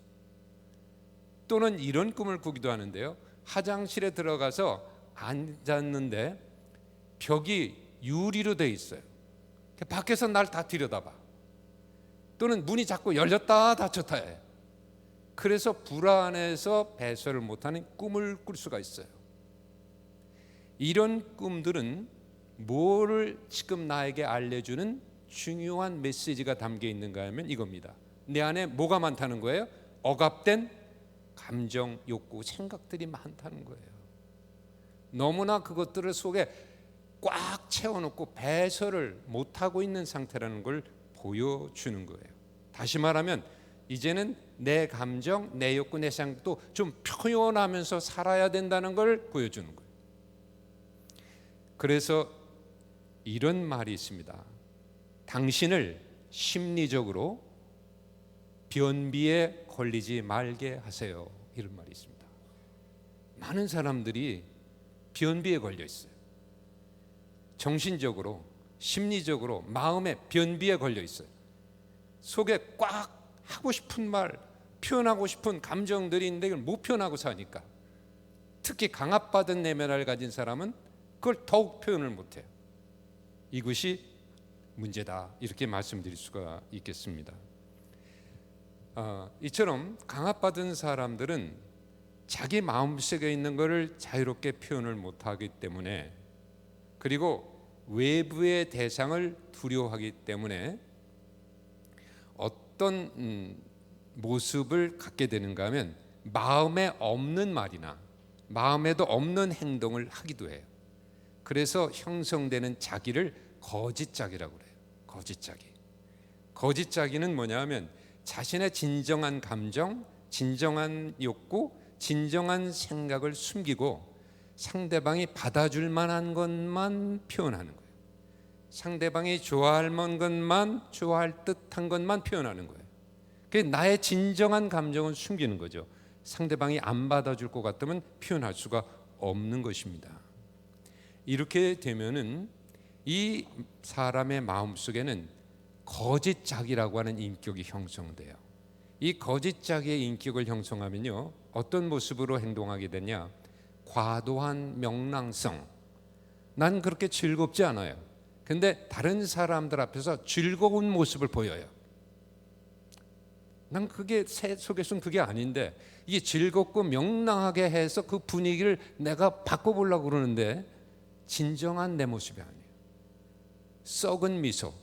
또는 이런 꿈을 꾸기도 하는데요. 화장실에 들어가서 앉았는데 벽이 유리로 돼 있어요. 밖에서 날 다 들여다봐. 또는 문이 자꾸 열렸다 닫혔다 해. 그래서 불안해서 배설을 못하는 꿈을 꿀 수가 있어요. 이런 꿈들은 뭐를 지금 나에게 알려주는 중요한 메시지가 담겨 있는가 하면 이겁니다. 내 안에 뭐가 많다는 거예요? 억압된 감정, 욕구, 생각들이 많다는 거예요. 너무나 그것들을 속에 꽉 채워놓고 배설을 못하고 있는 상태라는 걸 보여주는 거예요. 다시 말하면 이제는 내 감정, 내 욕구, 내 생각도 좀 표현하면서 살아야 된다는 걸 보여주는 거예요. 그래서 이런 말이 있습니다. 당신을 심리적으로 변비에 걸리지 말게 하세요. 이런 말이 있습니다. 많은 사람들이 변비에 걸려 있어요. 정신적으로, 심리적으로, 마음의 변비에 걸려 있어요. 속에 꽉 하고 싶은 말, 표현하고 싶은 감정들이 있는데 이걸 못 표현하고 사니까. 특히 강압받은 내면을 가진 사람은 그걸 더욱 표현을 못해요. 이것이 문제다, 이렇게 말씀드릴 수가 있겠습니다. 이처럼 강압받은 사람들은 자기 마음속에 있는 것을 자유롭게 표현을 못하기 때문에, 그리고 외부의 대상을 두려워하기 때문에 어떤 모습을 갖게 되는가 하면 마음에 없는 말이나 마음에도 없는 행동을 하기도 해요. 그래서 형성되는 자기를 거짓자기라고 그래요. 거짓자기는 뭐냐 하면 자신의 진정한 감정, 진정한 욕구, 진정한 생각을 숨기고 상대방이 받아줄 만한 것만 표현하는 거예요. 상대방이 좋아할 만한 것만, 좋아할 듯한 것만 표현하는 거예요. 그게 나의 진정한 감정은 숨기는 거죠. 상대방이 안 받아줄 것 같으면 표현할 수가 없는 것입니다. 이렇게 되면은 이 사람의 마음속에는 거짓 자기라고 하는 인격이 형성돼요. 이 거짓 자기의 인격을 형성하면요, 어떤 모습으로 행동하게 되냐? 과도한 명랑성. 난 그렇게 즐겁지 않아요. 근데 다른 사람들 앞에서 즐거운 모습을 보여요. 난 그게 새 속에서는 그게 아닌데, 이게 즐겁고 명랑하게 해서 그 분위기를 내가 바꿔보려고 그러는데 진정한 내 모습이 아니에요. 썩은 미소.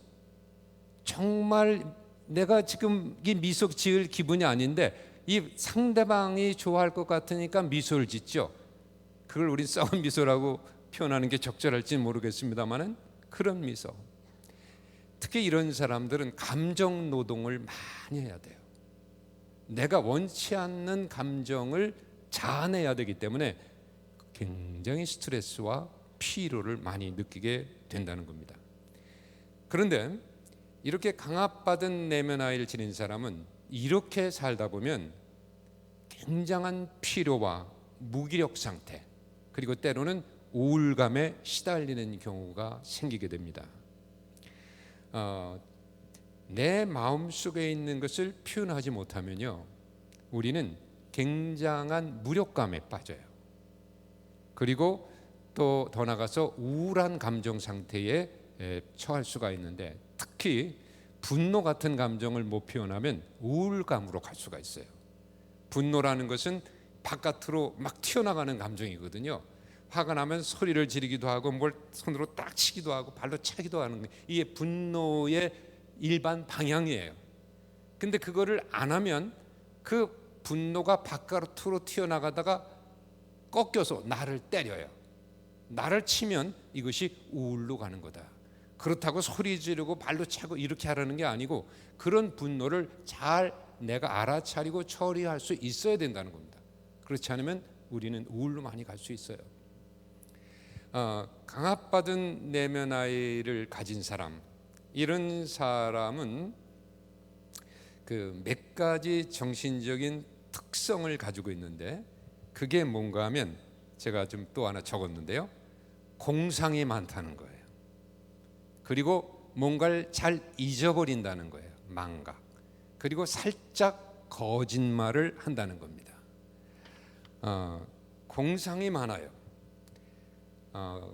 정말 내가 지금 이 미소 지을 기분이 아닌데 이 상대방이 좋아할 것 같으니까 미소를 짓죠. 그걸 우리 썩은 미소라고 표현하는 게 적절할지 모르겠습니다만은 그런 미소. 특히 이런 사람들은 감정 노동을 많이 해야 돼요. 내가 원치 않는 감정을 자아내야 되기 때문에 굉장히 스트레스와 피로를 많이 느끼게 된다는 겁니다. 그런데 이렇게 강압받은 내면 아이를 지닌 사람은 이렇게 살다 보면 굉장한 피로와 무기력 상태, 그리고 때로는 우울감에 시달리는 경우가 생기게 됩니다. 내 마음속에 있는 것을 표현하지 못하면요, 우리는 굉장한 무력감에 빠져요. 그리고 또 더 나가서 우울한 감정 상태에 처할 수가 있는데, 특히 분노 같은 감정을 못 표현하면 우울감으로 갈 수가 있어요. 분노라는 것은 바깥으로 막 튀어나가는 감정이거든요. 화가 나면 소리를 지르기도 하고 뭘 손으로 딱 치기도 하고 발로 차기도 하는 게, 이게 분노의 일반 방향이에요. 근데 그거를 안 하면 그 분노가 바깥으로 튀어나가다가 꺾여서 나를 때려요. 나를 치면 이것이 우울로 가는 거다. 그렇다고 소리 지르고 발로 차고 이렇게 하라는 게 아니고, 그런 분노를 잘 내가 알아차리고 처리할 수 있어야 된다는 겁니다. 그렇지 않으면 우리는 우울로 많이 갈 수 있어요. 강압받은 내면 아이를 가진 사람, 이런 사람은 그 몇 가지 정신적인 특성을 가지고 있는데, 그게 뭔가 하면 제가 좀 또 하나 적었는데요, 공상이 많다는 거예요. 그리고 뭔가를 잘 잊어버린다는 거예요. 망각. 그리고 살짝 거짓말을 한다는 겁니다. 공상이 많아요.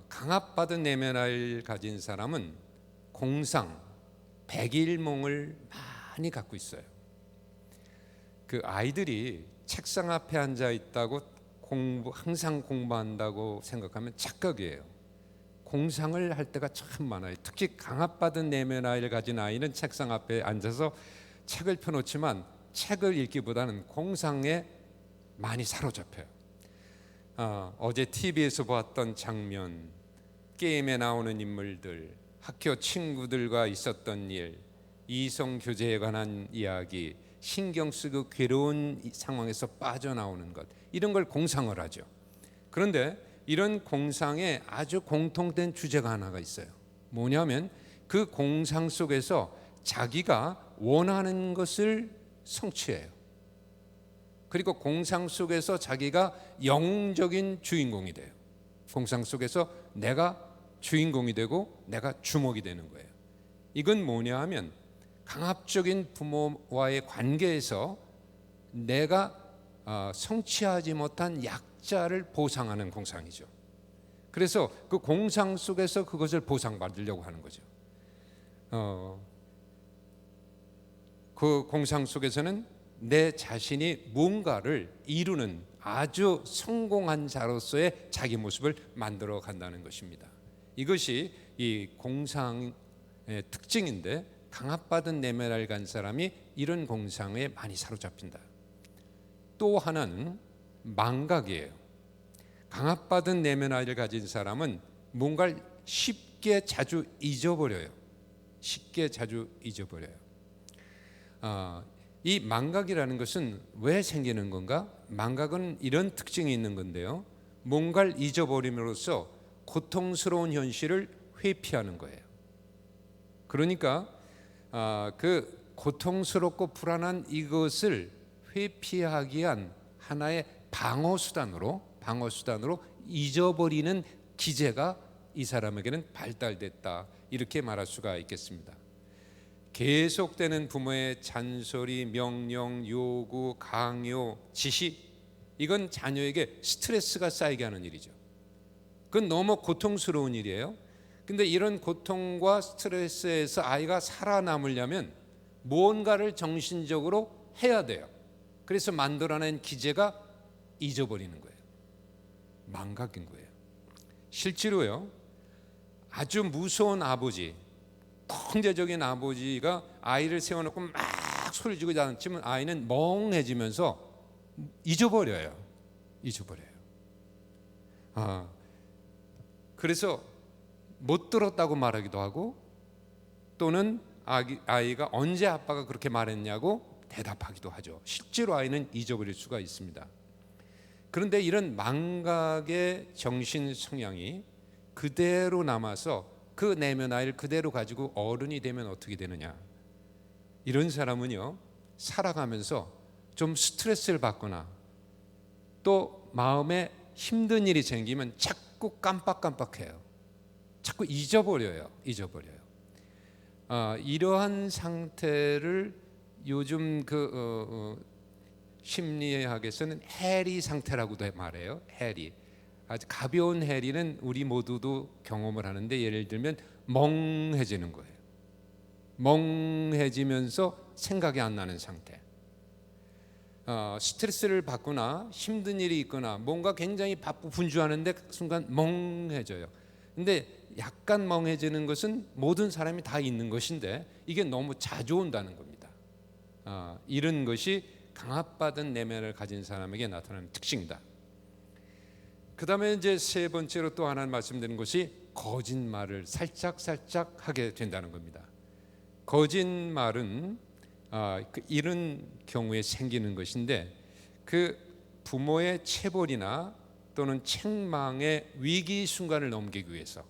강압받은 내면을 가진 사람은 공상, 백일몽을 많이 갖고 있어요. 그 아이들이 책상 앞에 앉아 있다고 항상 공부한다고 생각하면 착각이에요. 공상을 할 때가 참 많아요. 특히 강압받은 내면 아이를 가진 아이는 책상 앞에 앉아서 책을 펴놓지만 책을 읽기보다는 공상에 많이 사로잡혀요. 어제 TV에서 보았던 장면, 게임에 나오는 인물들, 학교 친구들과 있었던 일, 이성 교제에 관한 이야기, 신경 쓰고 괴로운 상황에서 빠져나오는 것, 이런 걸 공상을 하죠. 그런데 이런 공상에 아주 공통된 주제가 하나가 있어요. 뭐냐면 그 공상 속에서 자기가 원하는 것을 성취해요. 그리고 공상 속에서 자기가 영웅적인 주인공이 돼요. 공상 속에서 내가 주인공이 되고 내가 주목이 되는 거예요. 이건 뭐냐 하면 강압적인 부모와의 관계에서 내가 성취하지 못한 약자를 보상하는 공상이죠. 그래서 그 공상 속에서 그것을 보상받으려고 하는 거죠. 그 공상 속에서는 내 자신이 뭔가를 이루는 아주 성공한 자로서의 자기 모습을 만들어 간다는 것입니다. 이것이 이 공상의 특징인데, 강압받은 내면을 간 사람이 이런 공상에 많이 사로잡힌다. 또 하나는 망각이에요. 강압받은 내면을 가진 사람은 뭔가를 쉽게 자주 잊어버려요. 이 망각이라는 것은 왜 생기는 건가? 망각은 이런 특징이 있는 건데요, 뭔가를 잊어버림으로써 고통스러운 현실을 회피하는 거예요. 그러니까 그 고통스럽고 불안한 이것을 회피하기 위한 하나의 방어수단으로 잊어버리는 기제가 이 사람에게는 발달됐다, 이렇게 말할 수가 있겠습니다. 계속되는 부모의 잔소리, 명령, 요구, 강요, 지시, 이건 자녀에게 스트레스가 쌓이게 하는 일이죠. 그건 너무 고통스러운 일이에요. 근데 이런 고통과 스트레스에서 아이가 살아남으려면 무언가를 정신적으로 해야 돼요. 그래서 만들어낸 기제가 잊어버리는 거예요. 망각인 거예요. 실제로요, 아주 무서운 아버지, 통제적인 아버지가 아이를 세워놓고 막 소리 지르지 않지만 아이는 멍해지면서 잊어버려요. 그래서 못 들었다고 말하기도 하고, 또는 아이가 언제 아빠가 그렇게 말했냐고 대답하기도 하죠. 실제로 아이는 잊어버릴 수가 있습니다. 그런데 이런 망각의 정신 성향이 그대로 남아서 그 내면 아이를 그대로 가지고 어른이 되면 어떻게 되느냐? 이런 사람은요, 살아가면서 좀 스트레스를 받거나 또 마음에 힘든 일이 생기면 자꾸 깜빡깜빡해요. 자꾸 잊어버려요. 이러한 상태를 요즘 심리학에서는 해리 상태라고도 말해요. 해리. 아주 가벼운 해리는 우리 모두도 경험을 하는데, 예를 들면 멍해지는 거예요. 멍해지면서 생각이 안 나는 상태. 스트레스를 받거나 힘든 일이 있거나 뭔가 굉장히 바쁘 분주하는데 순간 멍해져요. 근데 약간 멍해지는 것은 모든 사람이 다 있는 것인데 이게 너무 자주 온다는 겁니다. 이런 것이 강압받은 내면을 가진 사람에게 나타나는 특징이다. 그 다음에 이제 세 번째로 또 하나 말씀드리는 것이 거짓말을 살짝 하게 된다는 겁니다. 거짓말은 이런 경우에 생기는 것인데, 그 부모의 체벌이나 또는 책망의 위기 순간을 넘기기 위해서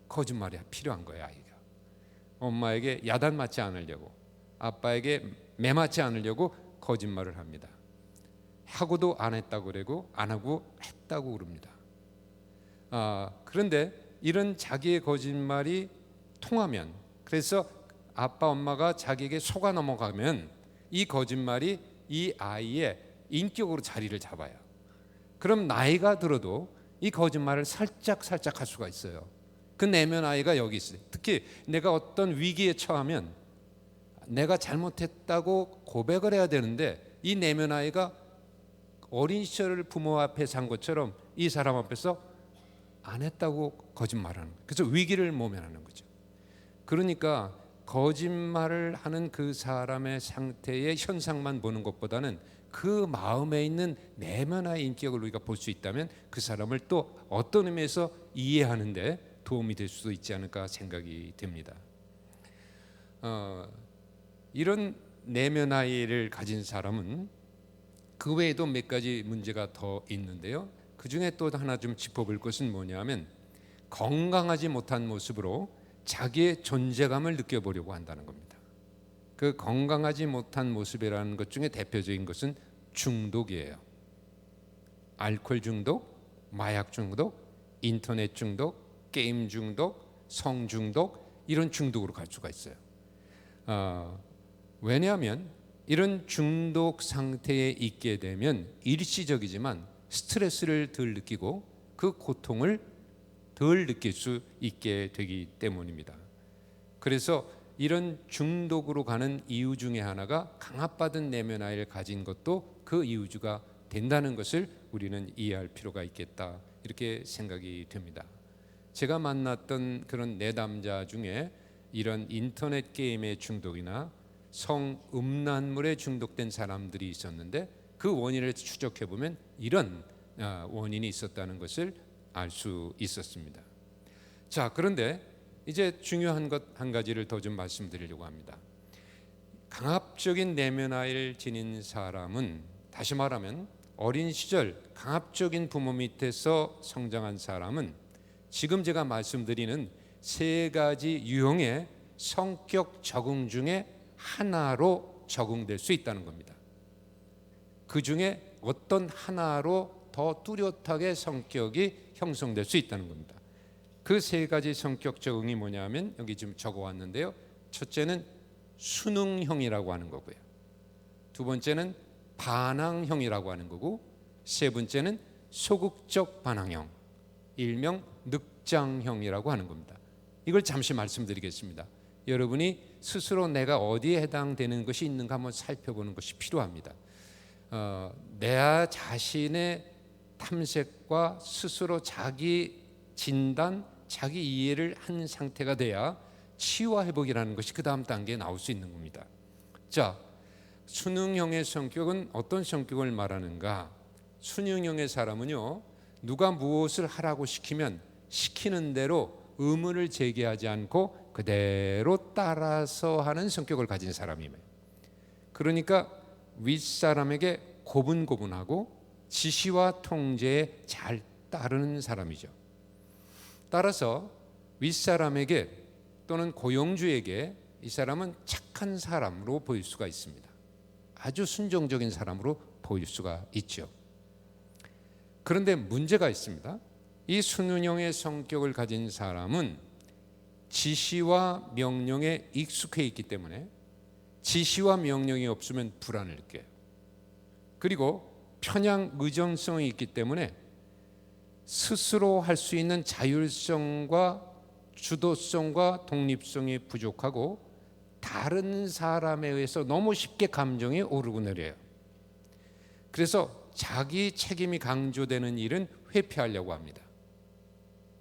거짓말이 필요한 거예요. 아이가 엄마에게 야단맞지 않으려고, 아빠에게 매맞지 않으려고 거짓말을 합니다. 하고도 안 했다고 그러고 안 하고 했다고 그럽니다. 그런데 이런 자기의 거짓말이 통하면, 그래서 아빠 엄마가 자기에게 속아 넘어가면 이 거짓말이 이 아이의 인격으로 자리를 잡아요. 그럼 나이가 들어도 이 거짓말을 살짝 할 수가 있어요. 그 내면 아이가 여기 있어요. 특히 내가 어떤 위기에 처하면 내가 잘못했다고 고백을 해야 되는데 이 내면 아이가 어린 시절을 부모 앞에 산 것처럼 이 사람 앞에서 안 했다고 거짓말하는 거예요. 그래서 위기를 모면하는 거죠. 그러니까 거짓말을 하는 그 사람의 상태의 현상만 보는 것보다는 그 마음에 있는 내면의 인격을 우리가 볼 수 있다면 그 사람을 또 어떤 의미에서 이해하는 데 도움이 될 수도 있지 않을까 생각이 듭니다. 이런 내면아이를 가진 사람은 그 외에도 몇 가지 문제가 더 있는데요. 그 중에 또 하나 좀 짚어볼 것은 뭐냐면 건강하지 못한 모습으로 자기의 존재감을 느껴보려고 한다는 겁니다. 그 건강하지 못한 모습이라는 것 중에 대표적인 것은 중독이에요. 알코올 중독, 마약 중독, 인터넷 중독, 게임 중독, 성 중독, 이런 중독으로 갈 수가 있어요. 왜냐하면 이런 중독 상태에 있게 되면 일시적이지만 스트레스를 덜 느끼고 그 고통을 덜 느낄 수 있게 되기 때문입니다. 그래서 이런 중독으로 가는 이유 중에 하나가 강압받은 내면 아이를 가진 것도 그 이유가 된다는 것을 우리는 이해할 필요가 있겠다, 이렇게 생각이 됩니다. 제가 만났던 그런 내담자 중에 이런 인터넷 게임의 중독이나 성음란물에 중독된 사람들이 있었는데 그 원인을 추적해 보면 이런 원인이 있었다는 것을 알 수 있었습니다. 자, 그런데 이제 중요한 것 한 가지를 더 좀 말씀드리려고 합니다. 강압적인 내면 아이를 지닌 사람은, 다시 말하면 어린 시절 강압적인 부모 밑에서 성장한 사람은 지금 제가 말씀드리는 세 가지 유형의 성격 적응 중에 하나로 적응될 수 있다는 겁니다. 그 중에 어떤 하나로 더 뚜렷하게 성격이 형성될 수 있다는 겁니다. 그 세 가지 성격 적응이 뭐냐면 여기 지금 적어왔는데요. 첫째는 수능형이라고 하는 거고요. 두 번째는 반항형이라고 하는 거고, 세 번째는 소극적 반항형, 일명 늑장형이라고 하는 겁니다. 이걸 잠시 말씀드리겠습니다. 여러분이 스스로 내가 어디에 해당되는 것이 있는가 한번 살펴보는 것이 필요합니다. 내 자신의 탐색과 스스로 자기 진단, 자기 이해를 한 상태가 돼야 치유와 회복이라는 것이 그 다음 단계에 나올 수 있는 겁니다. 자, 수능형의 성격은 어떤 성격을 말하는가? 수능형의 사람은요, 누가 무엇을 하라고 시키면 시키는 대로 의문을 제기하지 않고 그대로 따라서 하는 성격을 가진 사람이에요. 그러니까 윗사람에게 고분고분하고 지시와 통제에 잘 따르는 사람이죠. 따라서 윗사람에게 또는 고용주에게 이 사람은 착한 사람으로 보일 수가 있습니다. 아주 순종적인 사람으로 보일 수가 있죠. 그런데 문제가 있습니다. 이 수능형의 성격을 가진 사람은 지시와 명령에 익숙해 있기 때문에 지시와 명령이 없으면 불안을 느껴요. 그리고 편향 의존성이 있기 때문에 스스로 할 수 있는 자율성과 주도성과 독립성이 부족하고 다른 사람에 의해서 너무 쉽게 감정이 오르고 내려요. 그래서 자기 책임이 강조되는 일은 회피하려고 합니다.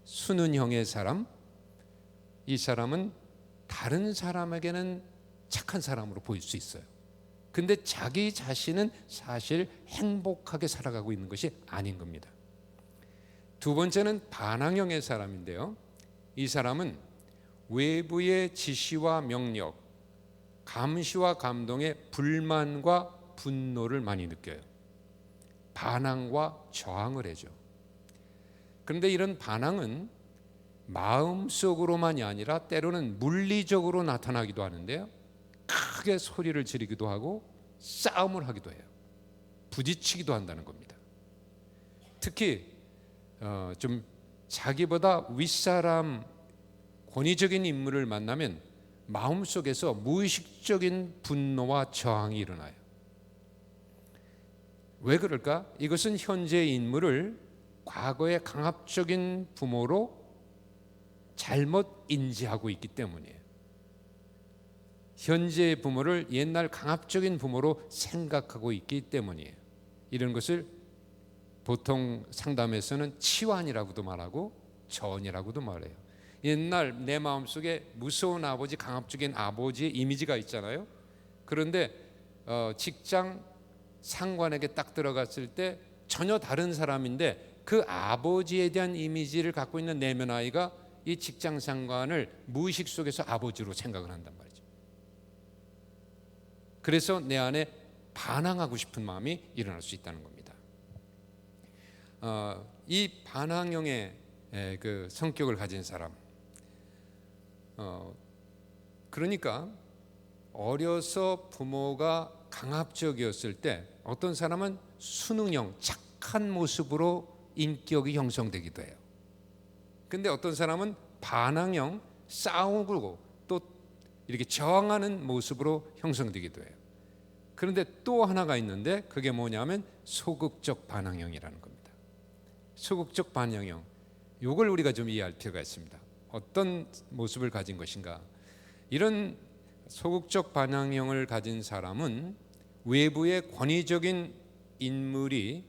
수능형의 사람, 이 사람은 다른 사람에게는 착한 사람으로 보일 수 있어요. 근데 자기 자신은 사실 행복하게 살아가고 있는 것이 아닌 겁니다. 두 번째는 반항형의 사람인데요. 이 사람은 외부의 지시와 명령, 감시와 감동에 불만과 분노를 많이 느껴요. 반항과 저항을 해죠. 그런데 이런 반항은 마음속으로만이 아니라 때로는 물리적으로 나타나기도 하는데요. 크게 소리를 지르기도 하고 싸움을 하기도 해요. 부딪히기도 한다는 겁니다. 특히 좀 자기보다 윗사람 권위적인 인물을 만나면 마음속에서 무의식적인 분노와 저항이 일어나요. 왜 그럴까? 이것은 현재의 인물을 과거의 강압적인 부모로 잘못 인지하고 있기 때문이에요. 현재의 부모를 옛날 강압적인 부모로 생각하고 있기 때문이에요. 이런 것을 보통 상담에서는 치환이라고도 말하고 전이라고도 말해요. 옛날 내 마음속에 무서운 아버지, 강압적인 아버지의 이미지가 있잖아요. 그런데 직장 상관에게 딱 들어갔을 때 전혀 다른 사람인데 그 아버지에 대한 이미지를 갖고 있는 내면 아이가 이 직장 상관을 무의식 속에서 아버지로 생각을 한단 말이죠. 그래서 내 안에 반항하고 싶은 마음이 일어날 수 있다는 겁니다. 이 반항형의 그 성격을 가진 사람, 그러니까 어려서 부모가 강압적이었을 때 어떤 사람은 수능형, 착한 모습으로 인격이 형성되기도 해요. 근데 어떤 사람은 반항형, 싸우고 또 이렇게 저항하는 모습으로 형성되기도 해요. 그런데 또 하나가 있는데 그게 뭐냐면 소극적 반항형이라는 겁니다. 소극적 반항형, 이걸 우리가 좀 이해할 필요가 있습니다. 어떤 모습을 가진 것인가? 이런 소극적 반항형을 가진 사람은 외부의 권위적인 인물이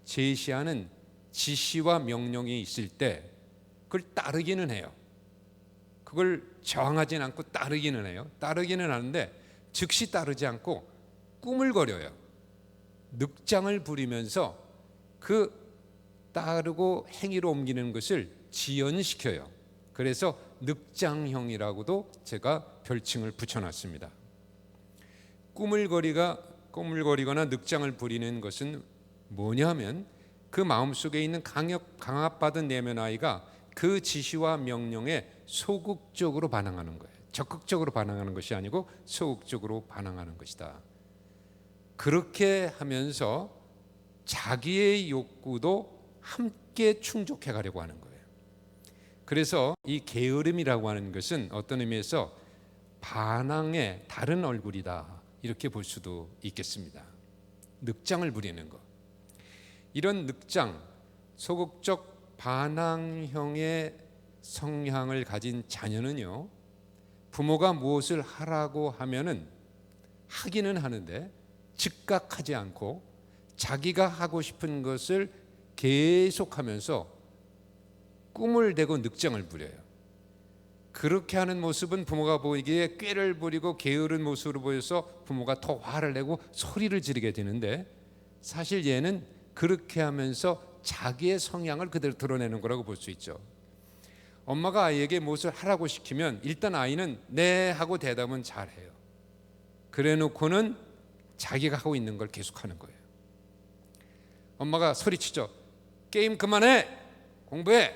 제시하는 지시와 명령이 있을 때 그걸 따르기는 해요. 그걸 저항하지는 않고 따르기는 해요. 따르기는 하는데 즉시 따르지 않고 꾸물거려요. 늑장을 부리면서 그 따르고 행위로 옮기는 것을 지연시켜요. 그래서 늑장형이라고도 제가 별칭을 붙여놨습니다. 꾸물거리거나 늑장을 부리는 것은 뭐냐면 그 마음속에 있는 강압받은 내면 아이가 그 지시와 명령에 소극적으로 반응하는 거예요. 적극적으로 반응하는 것이 아니고 소극적으로 반응하는 것이다. 그렇게 하면서 자기의 욕구도 함께 충족해 가려고 하는 거예요. 그래서 이 게으름이라고 하는 것은 어떤 의미에서 반항의 다른 얼굴이다, 이렇게 볼 수도 있겠습니다. 늑장을 부리는 것. 이런 늑장, 소극적 반항형의 성향을 가진 자녀는요, 부모가 무엇을 하라고 하면은 하기는 하는데 즉각하지 않고 자기가 하고 싶은 것을 계속하면서 꿈을 대고 늑장을 부려요. 그렇게 하는 모습은 부모가 보이기에 꾀를 부리고 게으른 모습으로 보여서 부모가 더 화를 내고 소리를 지르게 되는데, 사실 얘는 그렇게 하면서 자기의 성향을 그대로 드러내는 거라고 볼 수 있죠. 엄마가 아이에게 무엇을 하라고 시키면 일단 아이는 네 하고 대답은 잘해요. 그래 놓고는 자기가 하고 있는 걸 계속하는 거예요. 엄마가 소리치죠. 게임 그만해, 공부해.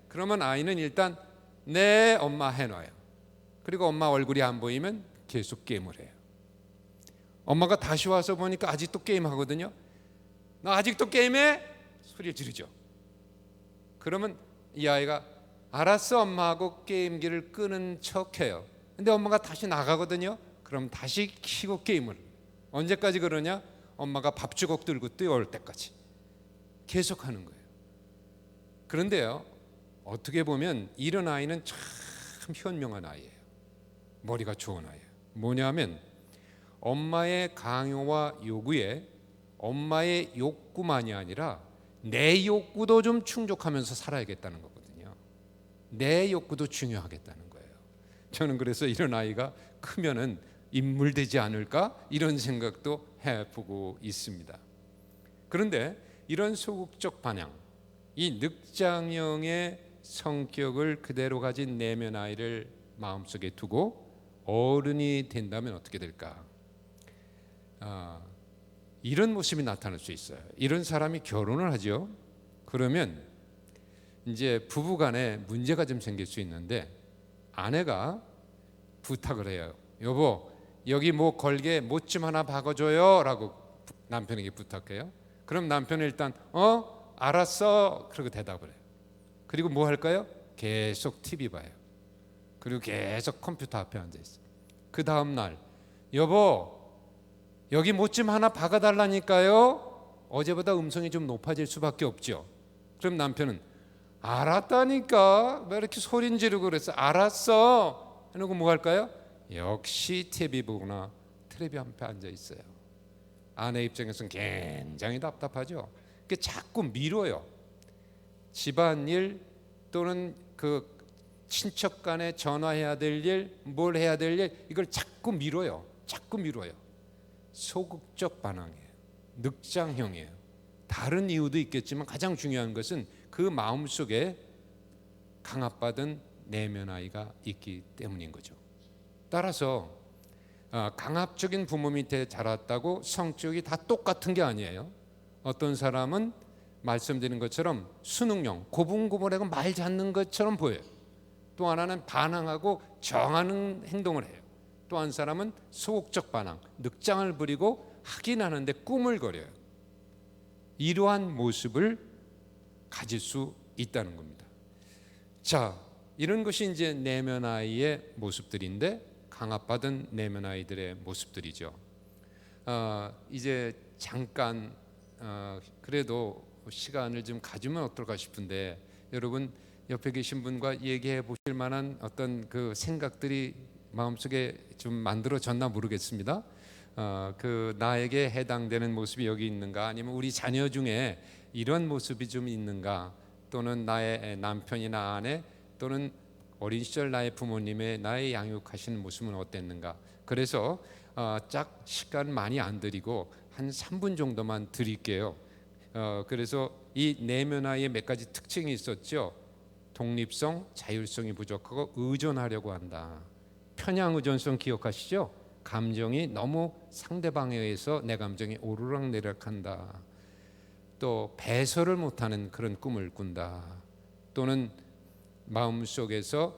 그러면 아이는 일단 네 엄마 해놔요. 그리고 엄마 얼굴이 안 보이면 계속 게임을 해요. 엄마가 다시 와서 보니까 아직도 게임하거든요. 너 아직도 게임해? 소리를 지르죠. 그러면 이 아이가 알았어 엄마하고 게임기를 끄는 척해요. 근데 엄마가 다시 나가거든요. 그럼 다시 켜고 게임을. 언제까지 그러냐? 엄마가 밥주걱 들고 뛰어올 때까지 계속하는 거예요. 그런데요, 어떻게 보면 이런 아이는 참 현명한 아이예요. 머리가 좋은 아이예요. 뭐냐면 엄마의 강요와 요구에 엄마의 욕구만이 아니라 내 욕구도 좀 충족하면서 살아야겠다는 거거든요. 내 욕구도 중요하겠다는 거예요. 저는 그래서 이런 아이가 크면은 인물 되지 않을까, 이런 생각도 해보고 있습니다. 그런데 이런 소극적 반향, 이 늑장형의 성격을 그대로 가진 내면 아이를 마음속에 두고 어른이 된다면 어떻게 될까? 이런 모습이 나타날 수 있어요. 이런 사람이 결혼을 하죠. 그러면 이제 부부간에 문제가 좀 생길 수 있는데 아내가 부탁을 해요. 여보, 여기 뭐 걸게 못 좀 하나 박아줘요 라고 남편에게 부탁해요. 그럼 남편은 일단 알았어 그러고 대답을 해요. 그리고 뭐 할까요? 계속 TV 봐요. 그리고 계속 컴퓨터 앞에 앉아 있어요. 그 다음 날 여보 여기 못 좀 하나 박아달라니까요. 어제보다 음성이 좀 높아질 수밖에 없죠. 그럼 남편은 알았다니까 왜 이렇게 소린 지르고 그랬어? 알았어 해놓고 뭐 할까요? 역시 TV 보구나. 텔레비 앞에 앉아 있어요. 아내 입장에서는 굉장히 답답하죠. 그게 자꾸 미뤄요. 집안일 또는 그 친척 간에 전화해야 될 일, 뭘 해야 될 일, 이걸 자꾸 미뤄요. 자꾸 미뤄요. 소극적 반항이에요. 늑장형이에요. 다른 이유도 있겠지만 가장 중요한 것은 그 마음속에 강압받은 내면 아이가 있기 때문인 거죠. 따라서 강압적인 부모 밑에 자랐다고 성격이 다 똑같은 게 아니에요. 어떤 사람은 말씀드린 것처럼 수능형, 고분고분하고 말 잡는 것처럼 보여요. 또 하나는 반항하고 정하는 행동을 해요. 또 한 사람은 소극적 반항, 늑장을 부리고 하긴 하는데 꿈을 거려요. 이러한 모습을 가질 수 있다는 겁니다. 자, 이런 것이 이제 내면 아이의 모습들인데 강압받은 내면 아이들의 모습들이죠. 이제 잠깐 그래도 시간을 좀 가지면 어떨까 싶은데 여러분 옆에 계신 분과 얘기해 보실 만한 어떤 그 생각들이 마음속에 좀 만들어졌나 모르겠습니다. 그 나에게 해당되는 모습이 여기 있는가, 아니면 우리 자녀 중에 이런 모습이 좀 있는가, 또는 나의 남편이나 아내 또는 어린 시절 나의 부모님의 나의 양육하시는 모습은 어땠는가. 그래서 짝 시간 많이 안 드리고 한 3분 정도만 드릴게요. 그래서 이 내면 아이의 몇 가지 특징이 있었죠. 독립성, 자율성이 부족하고 의존하려고 한다. 편향 의존성 기억하시죠? 감정이 너무 상대방에 의해서 내 감정이 오르락내리락한다. 또 배설을 못하는 그런 꿈을 꾼다. 또는 마음속에서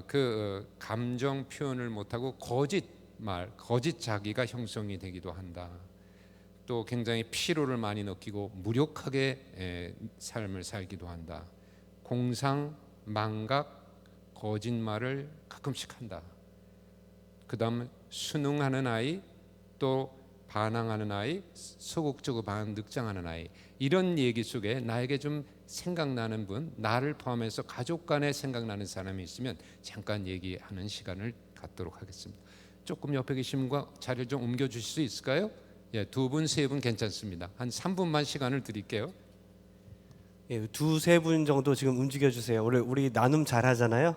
그 감정 표현을 못하고 거짓말, 거짓 자기가 형성이 되기도 한다. 또 굉장히 피로를 많이 느끼고 무력하게 삶을 살기도 한다. 공상, 망각, 거짓말을 가끔씩 한다. 그 다음 순응하는 아이, 또 반항하는 아이, 소극적으로 늑장하는 아이. 이런 얘기 속에 나에게 좀 생각나는 분, 나를 포함해서 가족 간에 생각나는 사람이 있으면 잠깐 얘기하는 시간을 갖도록 하겠습니다. 조금 옆에 계신 분과 자리를 좀 옮겨 주실 수 있을까요? 예, 2분, 3분 괜찮습니다. 한 3분만 시간을 드릴게요. 예, 2-3분 정도 지금 움직여 주세요. 우리 나눔 잘 하잖아요.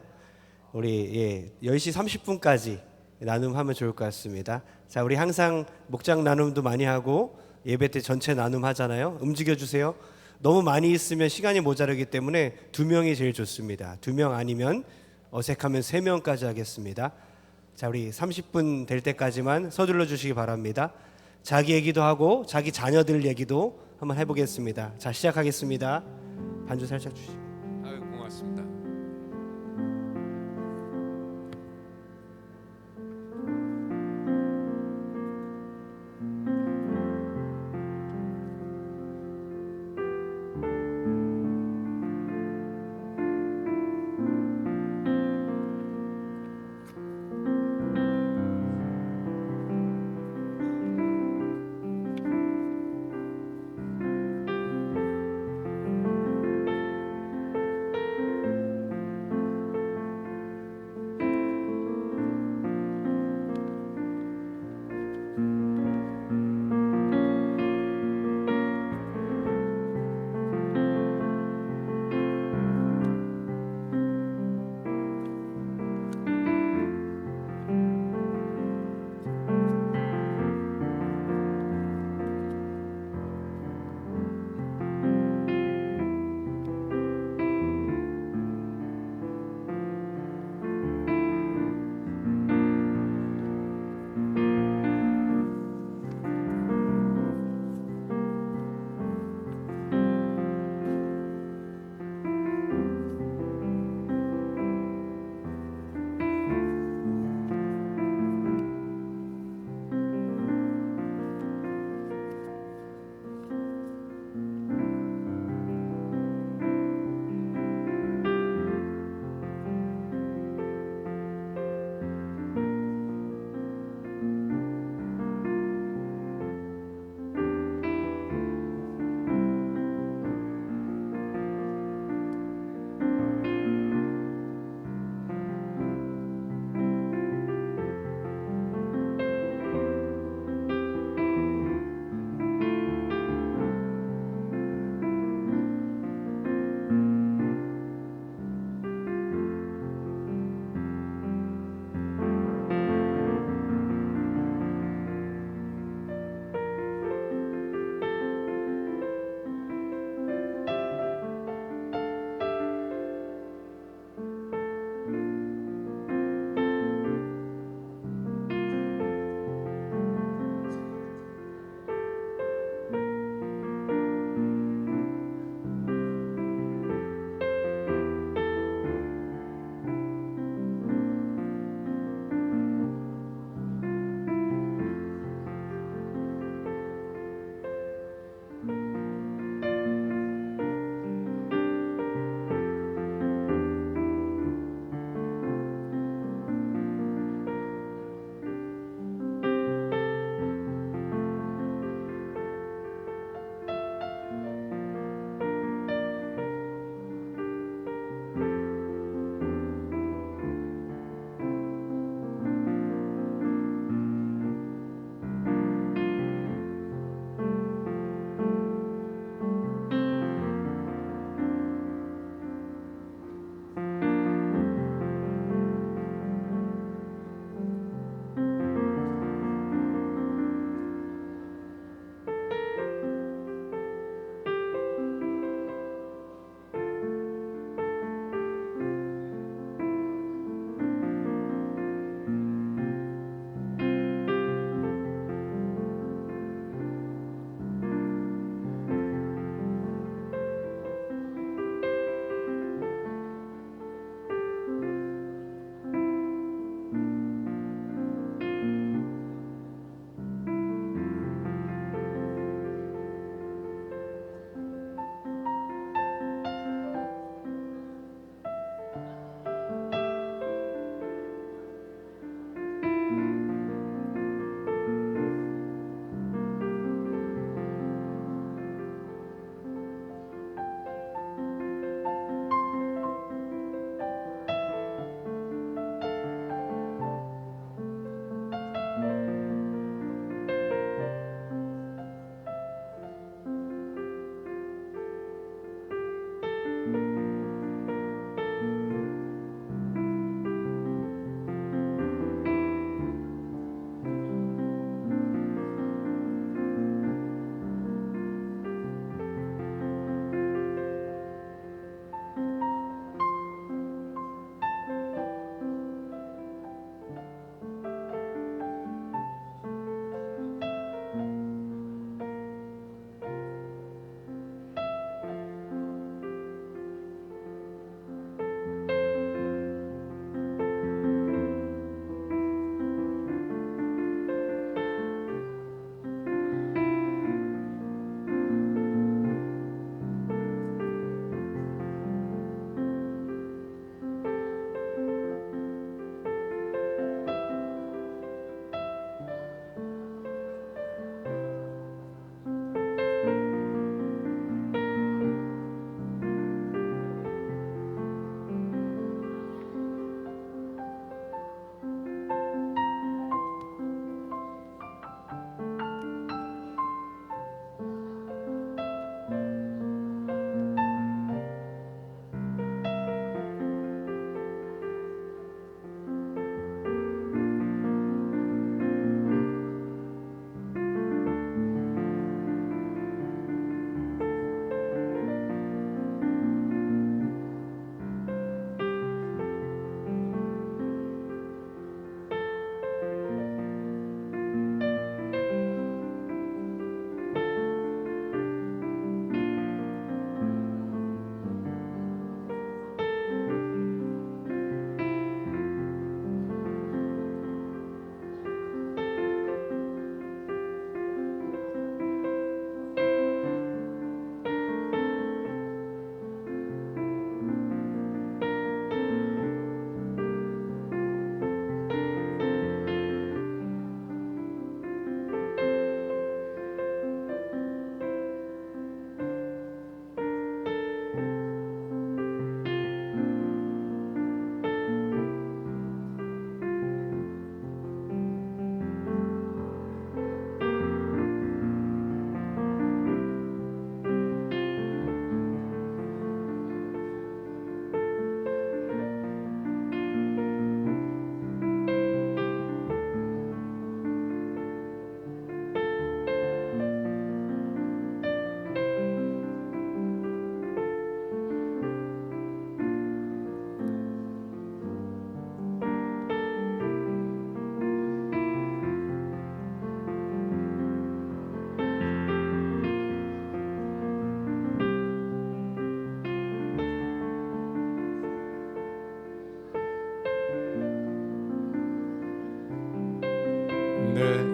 우리 10시 30분까지 나눔하면 좋을 것 같습니다. 자, 우리 항상 목장 나눔도 많이 하고 예배 때 전체 나눔 하잖아요. 움직여 주세요. 너무 많이 있으면 시간이 모자라기 때문에 2명이 제일 좋습니다. 2명 아니면 어색하면 3명까지 하겠습니다. 자, 우리 30분 될 때까지만 서둘러 주시기 바랍니다. 자기 얘기도 하고 자기 자녀들 얘기도 한번 해보겠습니다. 자, 시작하겠습니다. 반주 살짝 주시고. 아유, 고맙습니다.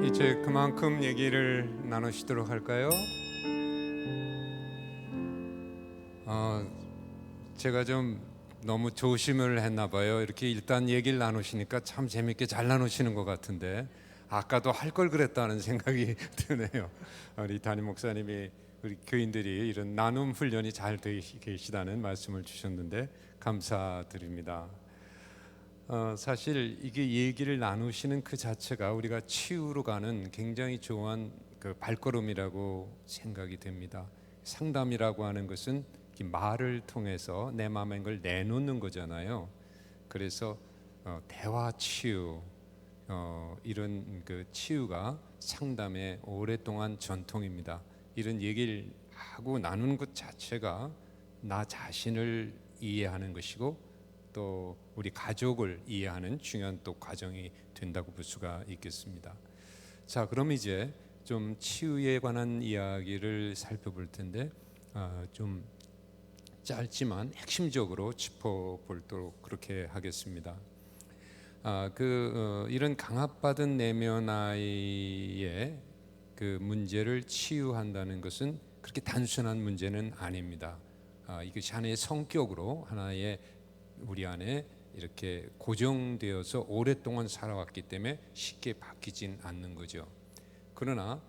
이제 그만큼 얘기를 나누시도록 할까요? 제가 좀 너무 조심을 했나 봐요. 이렇게 일단 얘기를 나누시니까 참 재밌게 잘 나누시는 것 같은데 아까도 할 걸 그랬다는 생각이 드네요. 우리 담임 목사님이 우리 교인들이 이런 나눔 훈련이 잘 되어 계시다는 말씀을 주셨는데 감사드립니다. 사실 이게 얘기를 나누시는 그 자체가 우리가 치유로 가는 굉장히 좋은 그 발걸음이라고 생각이 됩니다. 상담이라고 하는 것은 이 말을 통해서 내 마음에 있는 걸 내놓는 거잖아요. 그래서 대화 치유 이런 그 치유가 상담의 오랫동안 전통입니다. 이런 얘기를 하고 나누는 것 자체가 나 자신을 이해하는 것이고 또 우리 가족을 이해하는 중요한 또 과정이 된다고 볼 수가 있겠습니다. 자, 그럼 이제 좀 치유에 관한 이야기를 살펴볼 텐데 좀 짧지만 핵심적으로 짚어보도록 그렇게 하겠습니다. 이런 강압받은 내면 아이의 그 문제를 치유한다는 것은 그렇게 단순한 문제는 아닙니다. 이것이 하나의 성격으로 하나의 우리 안에 이렇게 고정되어서 오랫동안 살아왔기 때문에 쉽게 바뀌진 않는 거죠. 그러나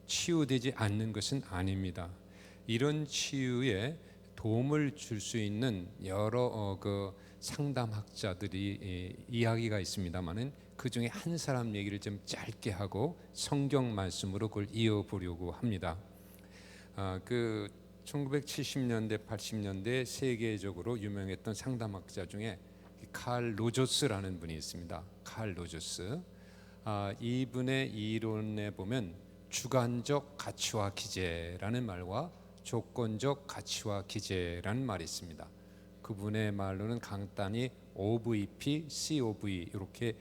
치유되지 않는 것은 아닙니다. 이런 치유에 도움을 줄 수 있는 여러 그 상담학자들이 이야기가 있습니다만은 그 중에 한 사람 얘기를 좀 짧게 하고 성경 말씀으로 그걸 이어보려고 합니다. 1970년대, 80년대 세계적으로 유명했던 상담학자 중에 칼 로저스라는 분이 있습니다. 칼 로저스. 이분의 이론에 보면 주관적 가치와 기제라는 말과 조건적 가치와 기제라는 말이 있습니다. 그분의 말로는 간단히 OVP, COV 이렇게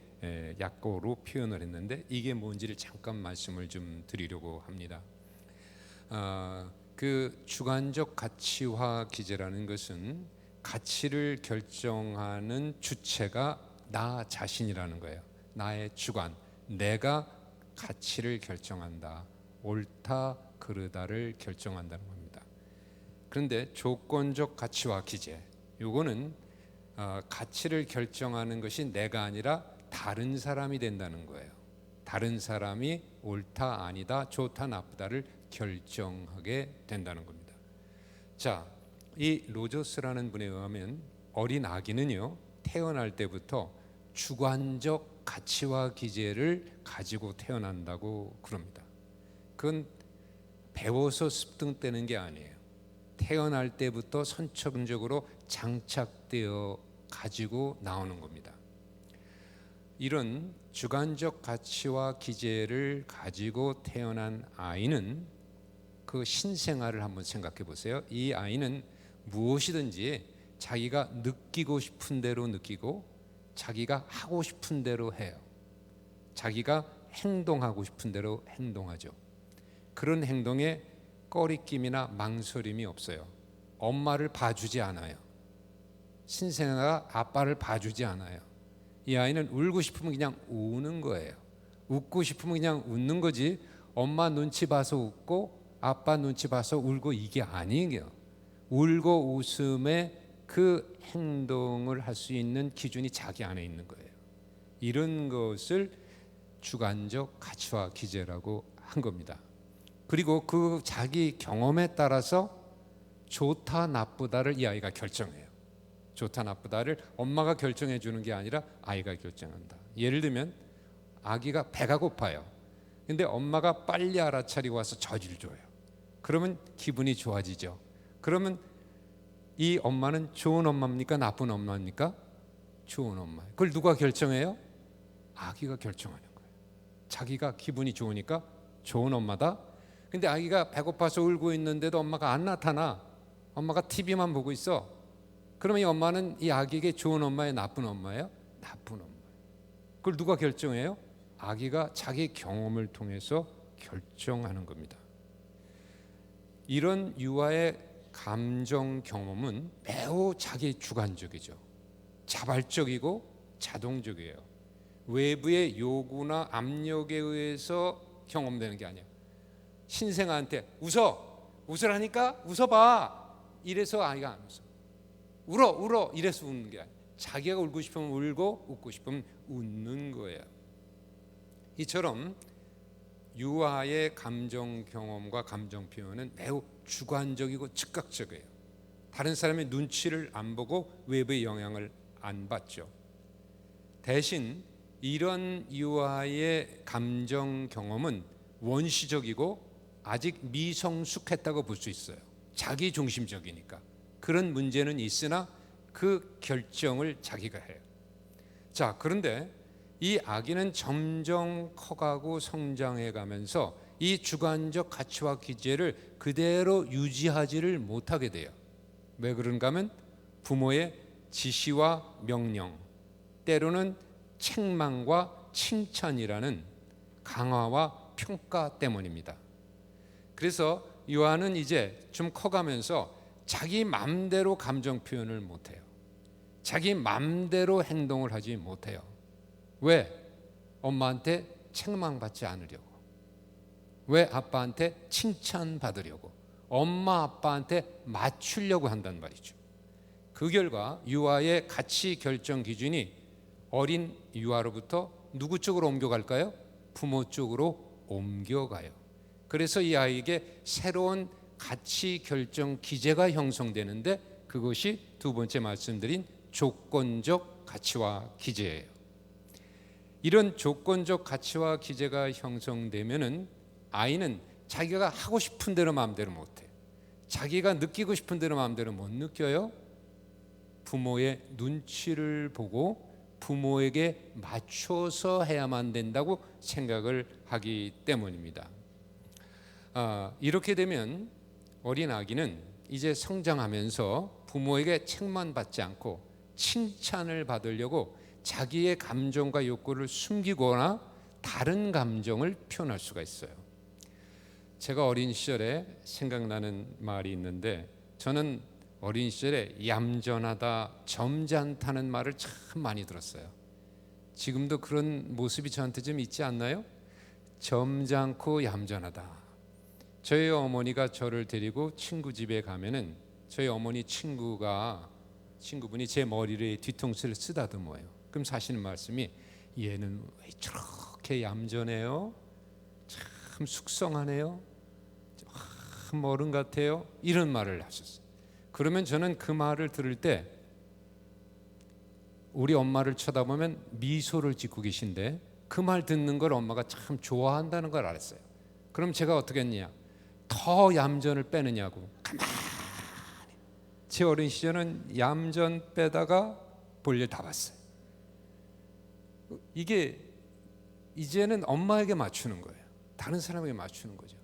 약어로 표현을 했는데 이게 뭔지를 잠깐 말씀을 좀 드리려고 합니다. 그 주관적 가치와 기제라는 것은 가치를 결정하는 주체가 나 자신이라는 거예요. 나의 주관, 내가 가치를 결정한다. 옳다 그르다를 결정한다는 겁니다. 그런데 조건적 가치와 기제, 요거는 가치를 결정하는 것이 내가 아니라 다른 사람이 된다는 거예요. 다른 사람이 옳다 아니다, 좋다 나쁘다를 결정하게 된다는 겁니다. 자, 이 로저스라는 분에 의하면 어린 아기는요 태어날 때부터 주관적 가치와 기제를 가지고 태어난다고 그럽니다. 그건 배워서 습득되는 게 아니에요. 태어날 때부터 선천적으로 장착되어 가지고 나오는 겁니다. 이런 주관적 가치와 기제를 가지고 태어난 아이는 그 신생아를 한번 생각해 보세요. 이 아이는 무엇이든지 자기가 느끼고 싶은 대로 느끼고 자기가 하고 싶은 대로 해요. 자기가 행동하고 싶은 대로 행동하죠. 그런 행동에 꺼리낌이나 망설임이 없어요. 엄마를 봐주지 않아요. 신생아가 아빠를 봐주지 않아요. 이 아이는 울고 싶으면 그냥 우는 거예요. 웃고 싶으면 그냥 웃는 거지 엄마 눈치 봐서 웃고 아빠 눈치 봐서 울고 이게 아니에요. 울고 웃음의 그 행동을 할 수 있는 기준이 자기 안에 있는 거예요. 이런 것을 주관적 가치와 기제라고 한 겁니다. 그리고 그 자기 경험에 따라서 좋다 나쁘다를 이 아이가 결정해요. 좋다 나쁘다를 엄마가 결정해 주는 게 아니라 아이가 결정한다. 예를 들면 아기가 배가 고파요. 근데 엄마가 빨리 알아차리고 와서 젖을 줘요. 그러면 기분이 좋아지죠. 그러면 이 엄마는 좋은 엄마입니까? 나쁜 엄마입니까? 좋은 엄마. 그걸 누가 결정해요? 아기가 결정하는 거예요. 자기가 기분이 좋으니까 좋은 엄마다. 근데 아기가 배고파서 울고 있는데도 엄마가 안 나타나. 엄마가 TV만 보고 있어. 그러면 이 엄마는 이 아기에게 좋은 엄마예요? 나쁜 엄마예요? 나쁜 엄마예요. 그걸 누가 결정해요? 아기가 자기 경험을 통해서 결정하는 겁니다. 이런 유아의 감정 경험은 매우 자기 주관적이죠. 자발적이고 자동적이에요. 외부의 요구나 압력에 의해서 경험되는 게 아니야. 신생아한테 웃으라니까 웃어봐 이래서 아이가 안 웃어. 울어 이래서 웃는 게 아니야. 자기가 울고 싶으면 울고 웃고 싶으면 웃는 거예요. 이처럼 유아의 감정 경험과 감정 표현은 매우 주관적이고 즉각적이에요. 다른 사람의 눈치를 안 보고 외부의 영향을 안 받죠. 대신 이런 유아의 감정 경험은 원시적이고 아직 미성숙했다고 볼 수 있어요. 자기 중심적이니까. 그런 문제는 있으나 그 결정을 자기가 해요. 자, 그런데 이 아기는 점점 커가고 성장해 가면서 이 주관적 가치와 기제를 그대로 유지하지를 못하게 돼요. 왜 그런가 하면 부모의 지시와 명령, 때로는 책망과 칭찬이라는 강화와 평가 때문입니다. 그래서 요한은 이제 좀 커가면서 자기 맘대로 감정 표현을 못해요. 자기 맘대로 행동을 하지 못해요. 왜? 엄마한테 책망받지 않으려고. 왜? 아빠한테 칭찬받으려고. 엄마 아빠한테 맞추려고 한단 말이죠. 그 결과 유아의 가치 결정 기준이 어린 유아로부터 누구 쪽으로 옮겨갈까요? 부모 쪽으로 옮겨가요. 그래서 이 아이에게 새로운 가치 결정 기제가 형성되는데 그것이 두 번째 말씀드린 조건적 가치와 기제예요. 이런 조건적 가치와 기제가 형성되면은 아이는 자기가 하고 싶은 대로 마음대로 못해. 자기가 느끼고 싶은 대로 마음대로 못 느껴요. 부모의 눈치를 보고 부모에게 맞춰서 해야만 된다고 생각을 하기 때문입니다. 이렇게 되면 어린 아기는 이제 성장하면서 부모에게 책망받지 않고 칭찬을 받으려고 자기의 감정과 욕구를 숨기거나 다른 감정을 표현할 수가 있어요. 제가 어린 시절에 생각나는 말이 있는데 저는 어린 시절에 얌전하다, 점잖다는 말을 참 많이 들었어요. 지금도 그런 모습이 저한테 좀 있지 않나요? 점잖고 얌전하다. 저희 어머니가 저를 데리고 친구 집에 가면은 저희 어머니 친구분이 제 머리를 뒤통수를 쓰다듬어요. 그럼 하시는 말씀이 얘는 왜 저렇게 얌전해요? 참 숙성하네요. 참 어른 같아요. 이런 말을 하셨어요. 그러면 저는 그 말을 들을 때 우리 엄마를 쳐다보면 미소를 짓고 계신데 그 말 듣는 걸 엄마가 참 좋아한다는 걸 알았어요. 그럼 제가 어떻게 했냐? 더 얌전을 빼느냐고 가만히. 제 어린 시절은 얌전 빼다가 볼일 다 봤어요. 이게 이제는 엄마에게 맞추는 거예요. 다른 사람에게 맞추는 거죠.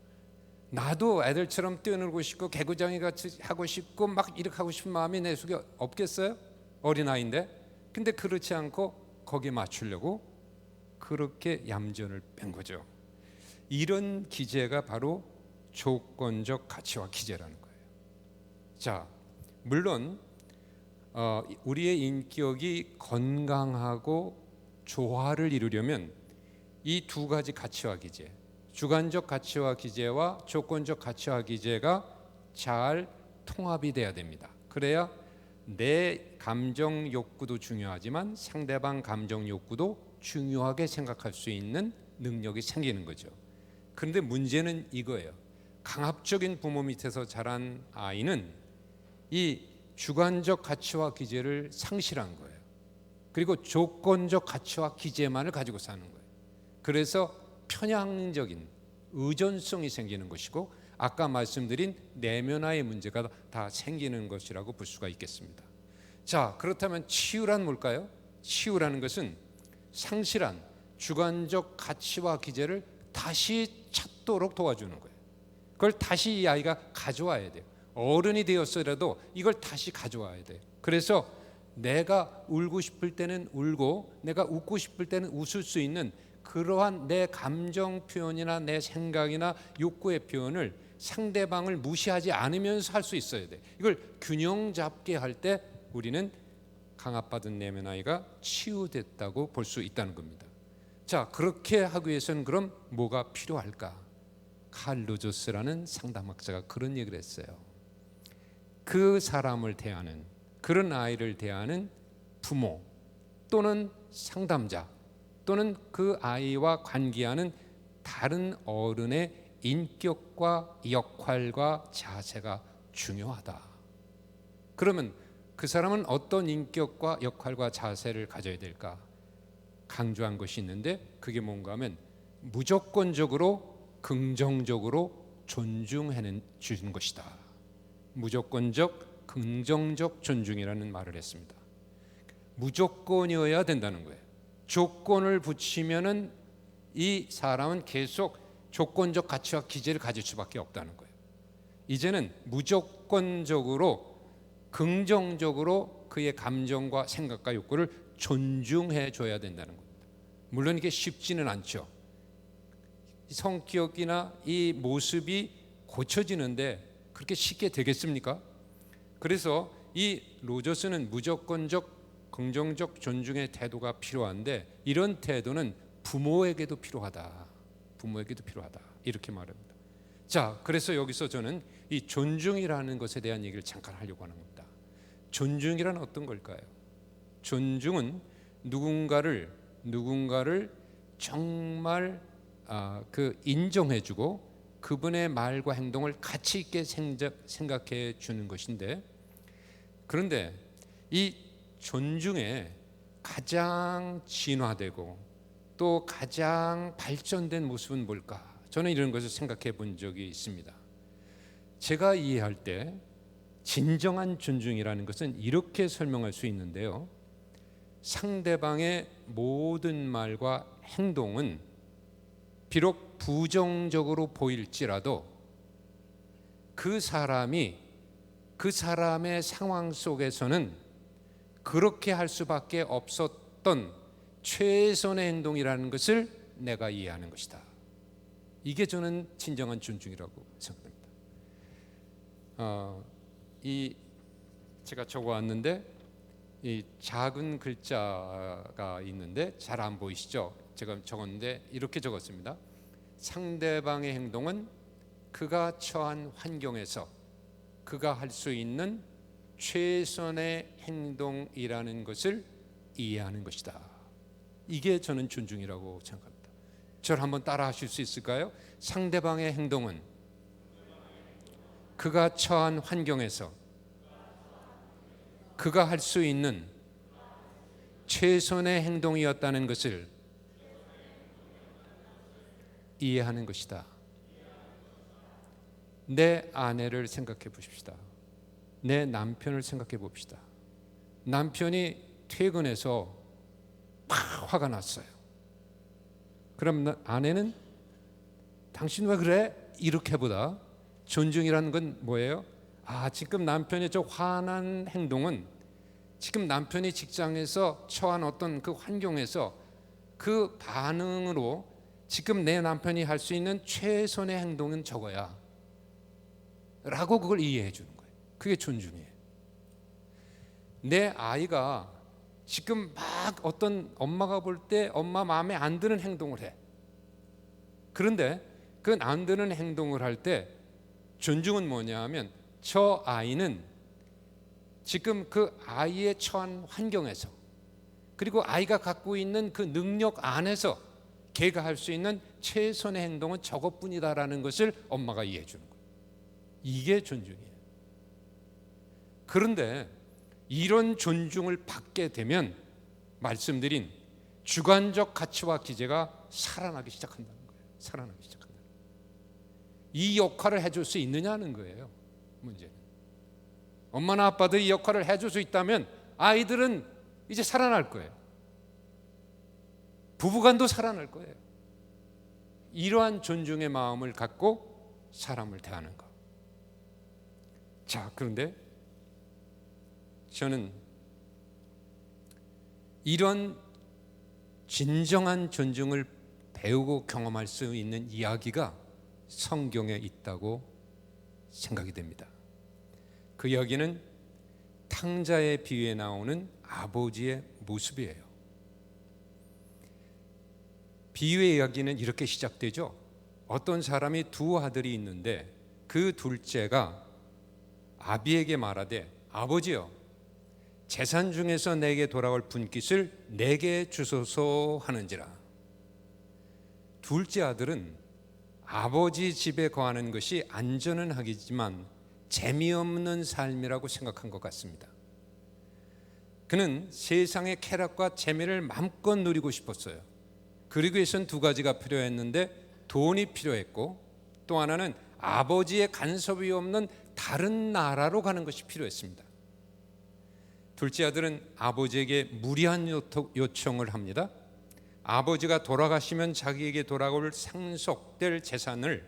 나도 애들처럼 뛰어놀고 싶고 개구장이 같이 하고 싶고 막 이렇게 하고 싶은 마음이 내 속에 없겠어요? 어린아이인데. 근데 그렇지 않고 거기에 맞추려고 그렇게 얌전을 뺀 거죠. 이런 기제가 바로 조건적 가치와 기제라는 거예요. 자, 물론 우리의 인격이 건강하고 조화를 이루려면 이 두 가지 가치와 기제, 주관적 가치와 기제와 조건적 가치와 기제가 잘 통합이 돼야 됩니다. 그래야 내 감정 욕구도 중요하지만 상대방 감정 욕구도 중요하게 생각할 수 있는 능력이 생기는 거죠. 그런데 문제는 이거예요. 강압적인 부모 밑에서 자란 아이는 이 주관적 가치와 기제를 상실한 거예요. 그리고 조건적 가치와 기제만을 가지고 사는 거예요. 그래서 편향적인 의존성이 생기는 것이고 아까 말씀드린 내면화의 문제가 다 생기는 것이라고 볼 수가 있겠습니다. 자, 그렇다면 치유란 뭘까요? 치유라는 것은 상실한 주관적 가치와 기제를 다시 찾도록 도와주는 거예요. 그걸 다시 이 아이가 가져와야 돼요. 어른이 되었어라도 이걸 다시 가져와야 돼요. 그래서 내가 울고 싶을 때는 울고 내가 웃고 싶을 때는 웃을 수 있는 그러한 내 감정 표현이나 내 생각이나 욕구의 표현을 상대방을 무시하지 않으면서 할 수 있어야 돼. 이걸 균형 잡게 할 때 우리는 강압받은 내면 아이가 치유됐다고 볼 수 있다는 겁니다. 자, 그렇게 하기 위해서는 그럼 뭐가 필요할까? 칼 루조스라는 상담학자가 그런 얘기를 했어요. 그 사람을 대하는, 그런 아이를 대하는 부모 또는 상담자 또는 그 아이와 관계하는 다른 어른의 인격과 역할과 자세가 중요하다. 그러면 그 사람은 어떤 인격과 역할과 자세를 가져야 될까? 강조한 것이 있는데 그게 뭔가 하면 무조건적으로 긍정적으로 존중해 주는 것이다. 무조건적 긍정적 존중이라는 말을 했습니다. 무조건이어야 된다는 거예요. 조건을 붙이면은 이 사람은 계속 조건적 가치와 기제를 가질 수밖에 없다는 거예요. 이제는 무조건적으로 긍정적으로 그의 감정과 생각과 욕구를 존중해 줘야 된다는 겁니다. 물론 이게 쉽지는 않죠. 성격이나 이 모습이 고쳐지는데 그렇게 쉽게 되겠습니까? 그래서 이 로저스는 무조건적 긍정적 존중의 태도가 필요한데 이런 태도는 부모에게도 필요하다. 부모에게도 필요하다. 이렇게 말합니다. 자, 그래서 여기서 저는 이 존중이라는 것에 대한 얘기를 잠깐 하려고 하는 겁니다. 존중이란 어떤 걸까요? 존중은 누군가를 정말 인정해주고 그분의 말과 행동을 가치 있게 생각해 주는 것인데, 그런데 이 존중의 가장 진화되고 또 가장 발전된 모습은 뭘까? 저는 이런 것을 생각해 본 적이 있습니다. 제가 이해할 때 진정한 존중이라는 것은 이렇게 설명할 수 있는데요. 상대방의 모든 말과 행동은 비록 부정적으로 보일지라도 그 사람이 그 사람의 상황 속에서는 그렇게 할 수밖에 없었던 최선의 행동이라는 것을 내가 이해하는 것이다. 이게 저는 진정한 존중이라고 생각합니다. 제가 적어왔는데 이 작은 글자가 있는데 잘 안 보이시죠? 제가 적었는데 이렇게 적었습니다. 상대방의 행동은 그가 처한 환경에서 그가 할 수 있는 최선의 행동이라는 것을 이해하는 것이다. 이게 저는 존중이라고 생각합니다. 저를 한번 따라 하실 수 있을까요? 상대방의 행동은 그가 처한 환경에서 그가 할 수 있는 최선의 행동이었다는 것을 이해하는 것이다. 내 아내를 생각해 보십시다. 내 남편을 생각해 봅시다. 남편이 퇴근해서 막 화가 났어요. 그럼 아내는 당신 왜 그래? 이렇게 보다 존중이라는 건 뭐예요? 지금 남편의 저 화난 행동은 지금 남편이 직장에서 처한 어떤 그 환경에서 그 반응으로 지금 내 남편이 할 수 있는 최선의 행동은 저거야 라고 그걸 이해해 주는 거예요. 그게 존중이에요. 내 아이가 지금 막 어떤 엄마가 볼 때 엄마 마음에 안 드는 행동을 해. 그런데 그 안 드는 행동을 할 때 존중은 뭐냐 하면 저 아이는 지금 그 아이의 처한 환경에서 그리고 아이가 갖고 있는 그 능력 안에서 걔가 할 수 있는 최선의 행동은 저것뿐이다라는 것을 엄마가 이해해 주는 거예요. 이게 존중이에요. 그런데 이런 존중을 받게 되면 말씀드린 주관적 가치와 기제가 살아나기 시작한다는 거예요. 살아나기 시작한다. 이 역할을 해줄 수 있느냐는 거예요. 문제는 엄마나 아빠도 이 역할을 해줄 수 있다면 아이들은 이제 살아날 거예요. 부부간도 살아날 거예요. 이러한 존중의 마음을 갖고 사람을 대하는 것. 자, 그런데 저는 이런 진정한 존중을 배우고 경험할 수 있는 이야기가 성경에 있다고 생각이 됩니다. 그 이야기는 탕자의 비유에 나오는 아버지의 모습이에요. 비유의 이야기는 이렇게 시작되죠. 어떤 사람이 두 아들이 있는데 그 둘째가 아비에게 말하되 아버지여 재산 중에서 내게 돌아올 분깃을 내게 주소서 하는지라. 둘째 아들은 아버지 집에 거하는 것이 안전은 하겠지만 재미없는 삶이라고 생각한 것 같습니다. 그는 세상의 쾌락과 재미를 마음껏 누리고 싶었어요. 그러기 위해서는 두 가지가 필요했는데 돈이 필요했고 또 하나는 아버지의 간섭이 없는 다른 나라로 가는 것이 필요했습니다. 둘째 아들은 아버지에게 무리한 요청을 합니다. 아버지가 돌아가시면 자기에게 돌아올 상속될 재산을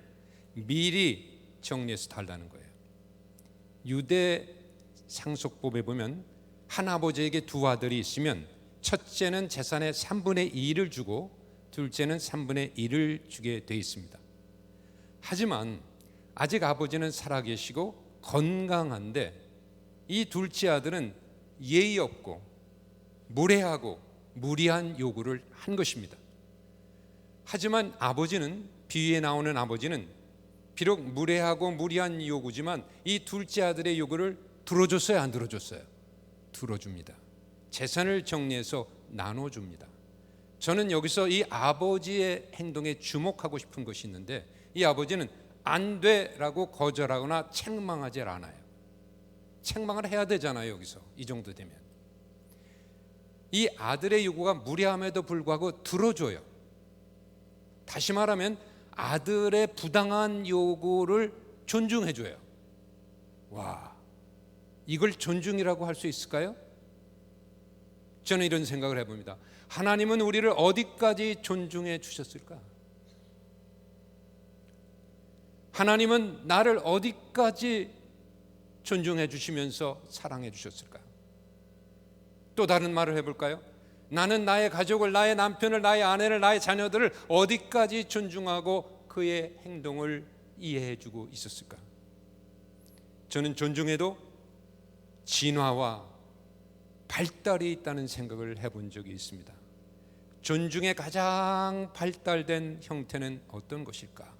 미리 정리해서 달라는 거예요. 유대 상속법에 보면 한 아버지에게 두 아들이 있으면 첫째는 재산의 3분의 2를 주고 둘째는 3분의 1을 주게 돼 있습니다. 하지만 아직 아버지는 살아계시고 건강한데 이 둘째 아들은 예의 없고 무례하고 무리한 요구를 한 것입니다. 하지만 아버지는, 비유에 나오는 아버지는 비록 무례하고 무리한 요구지만 이 둘째 아들의 요구를 들어줬어요, 안 들어줬어요? 들어줍니다. 재산을 정리해서 나눠줍니다. 저는 여기서 이 아버지의 행동에 주목하고 싶은 것이 있는데 이 아버지는 안 돼라고 거절하거나 책망하지 않아요. 책망을 해야 되잖아요. 여기서 이 정도 되면 이 아들의 요구가 무례함에도 불구하고 들어줘요. 다시 말하면 아들의 부당한 요구를 존중해줘요. 와, 이걸 존중이라고 할 수 있을까요? 저는 이런 생각을 해봅니다. 하나님은 우리를 어디까지 존중해 주셨을까? 하나님은 나를 어디까지 존중해 주시면서 사랑해 주셨을까? 또 다른 말을 해볼까요? 나는 나의 가족을, 나의 남편을, 나의 아내를, 나의 자녀들을 어디까지 존중하고 그의 행동을 이해해 주고 있었을까? 저는 존중에도 진화와 발달이 있다는 생각을 해본 적이 있습니다. 존중의 가장 발달된 형태는 어떤 것일까?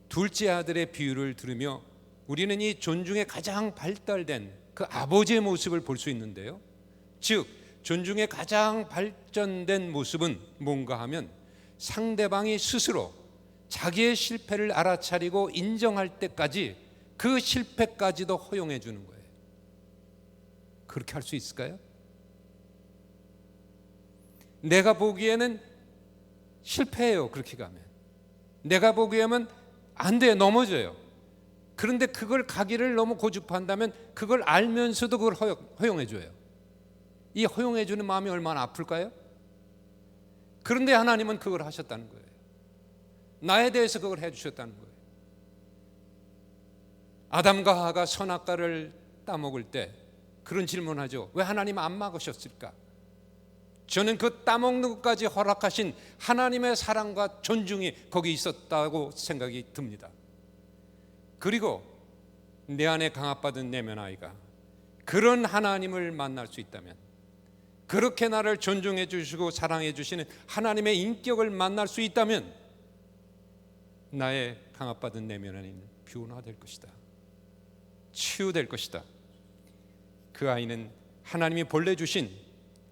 둘째 아들의 비유를 들으며 우리는 이 존중의 가장 발달된 그 아버지의 모습을 볼 수 있는데요. 즉 존중의 가장 발전된 모습은 뭔가 하면 상대방이 스스로 자기의 실패를 알아차리고 인정할 때까지 그 실패까지도 허용해 주는 거예요. 그렇게 할 수 있을까요? 내가 보기에는 실패해요. 그렇게 가면 내가 보기에는 안 돼, 넘어져요. 그런데 그걸 가기를 너무 고집한다면 그걸 알면서도 그걸 허용해 줘요. 이 허용해 주는 마음이 얼마나 아플까요? 그런데 하나님은 그걸 하셨다는 거예요. 나에 대해서 그걸 해 주셨다는 거예요. 아담과 하와가 선악과를 따먹을 때 그런 질문하죠. 왜 하나님 안 막으셨을까? 저는 그 따먹는 것까지 허락하신 하나님의 사랑과 존중이 거기 있었다고 생각이 듭니다. 그리고 내 안에 강압받은 내면 아이가 그런 하나님을 만날 수 있다면, 그렇게 나를 존중해 주시고 사랑해 주시는 하나님의 인격을 만날 수 있다면 나의 강압받은 내면 아이는 변화될 것이다. 치유될 것이다. 그 아이는 하나님이 본래 주신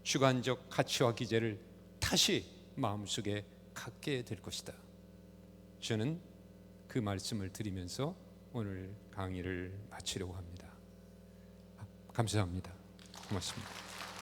주관적 가치와 기제를 다시 마음속에 갖게 될 것이다. 저는 그 말씀을 드리면서 오늘 강의를 마치려고 합니다. 감사합니다. 고맙습니다.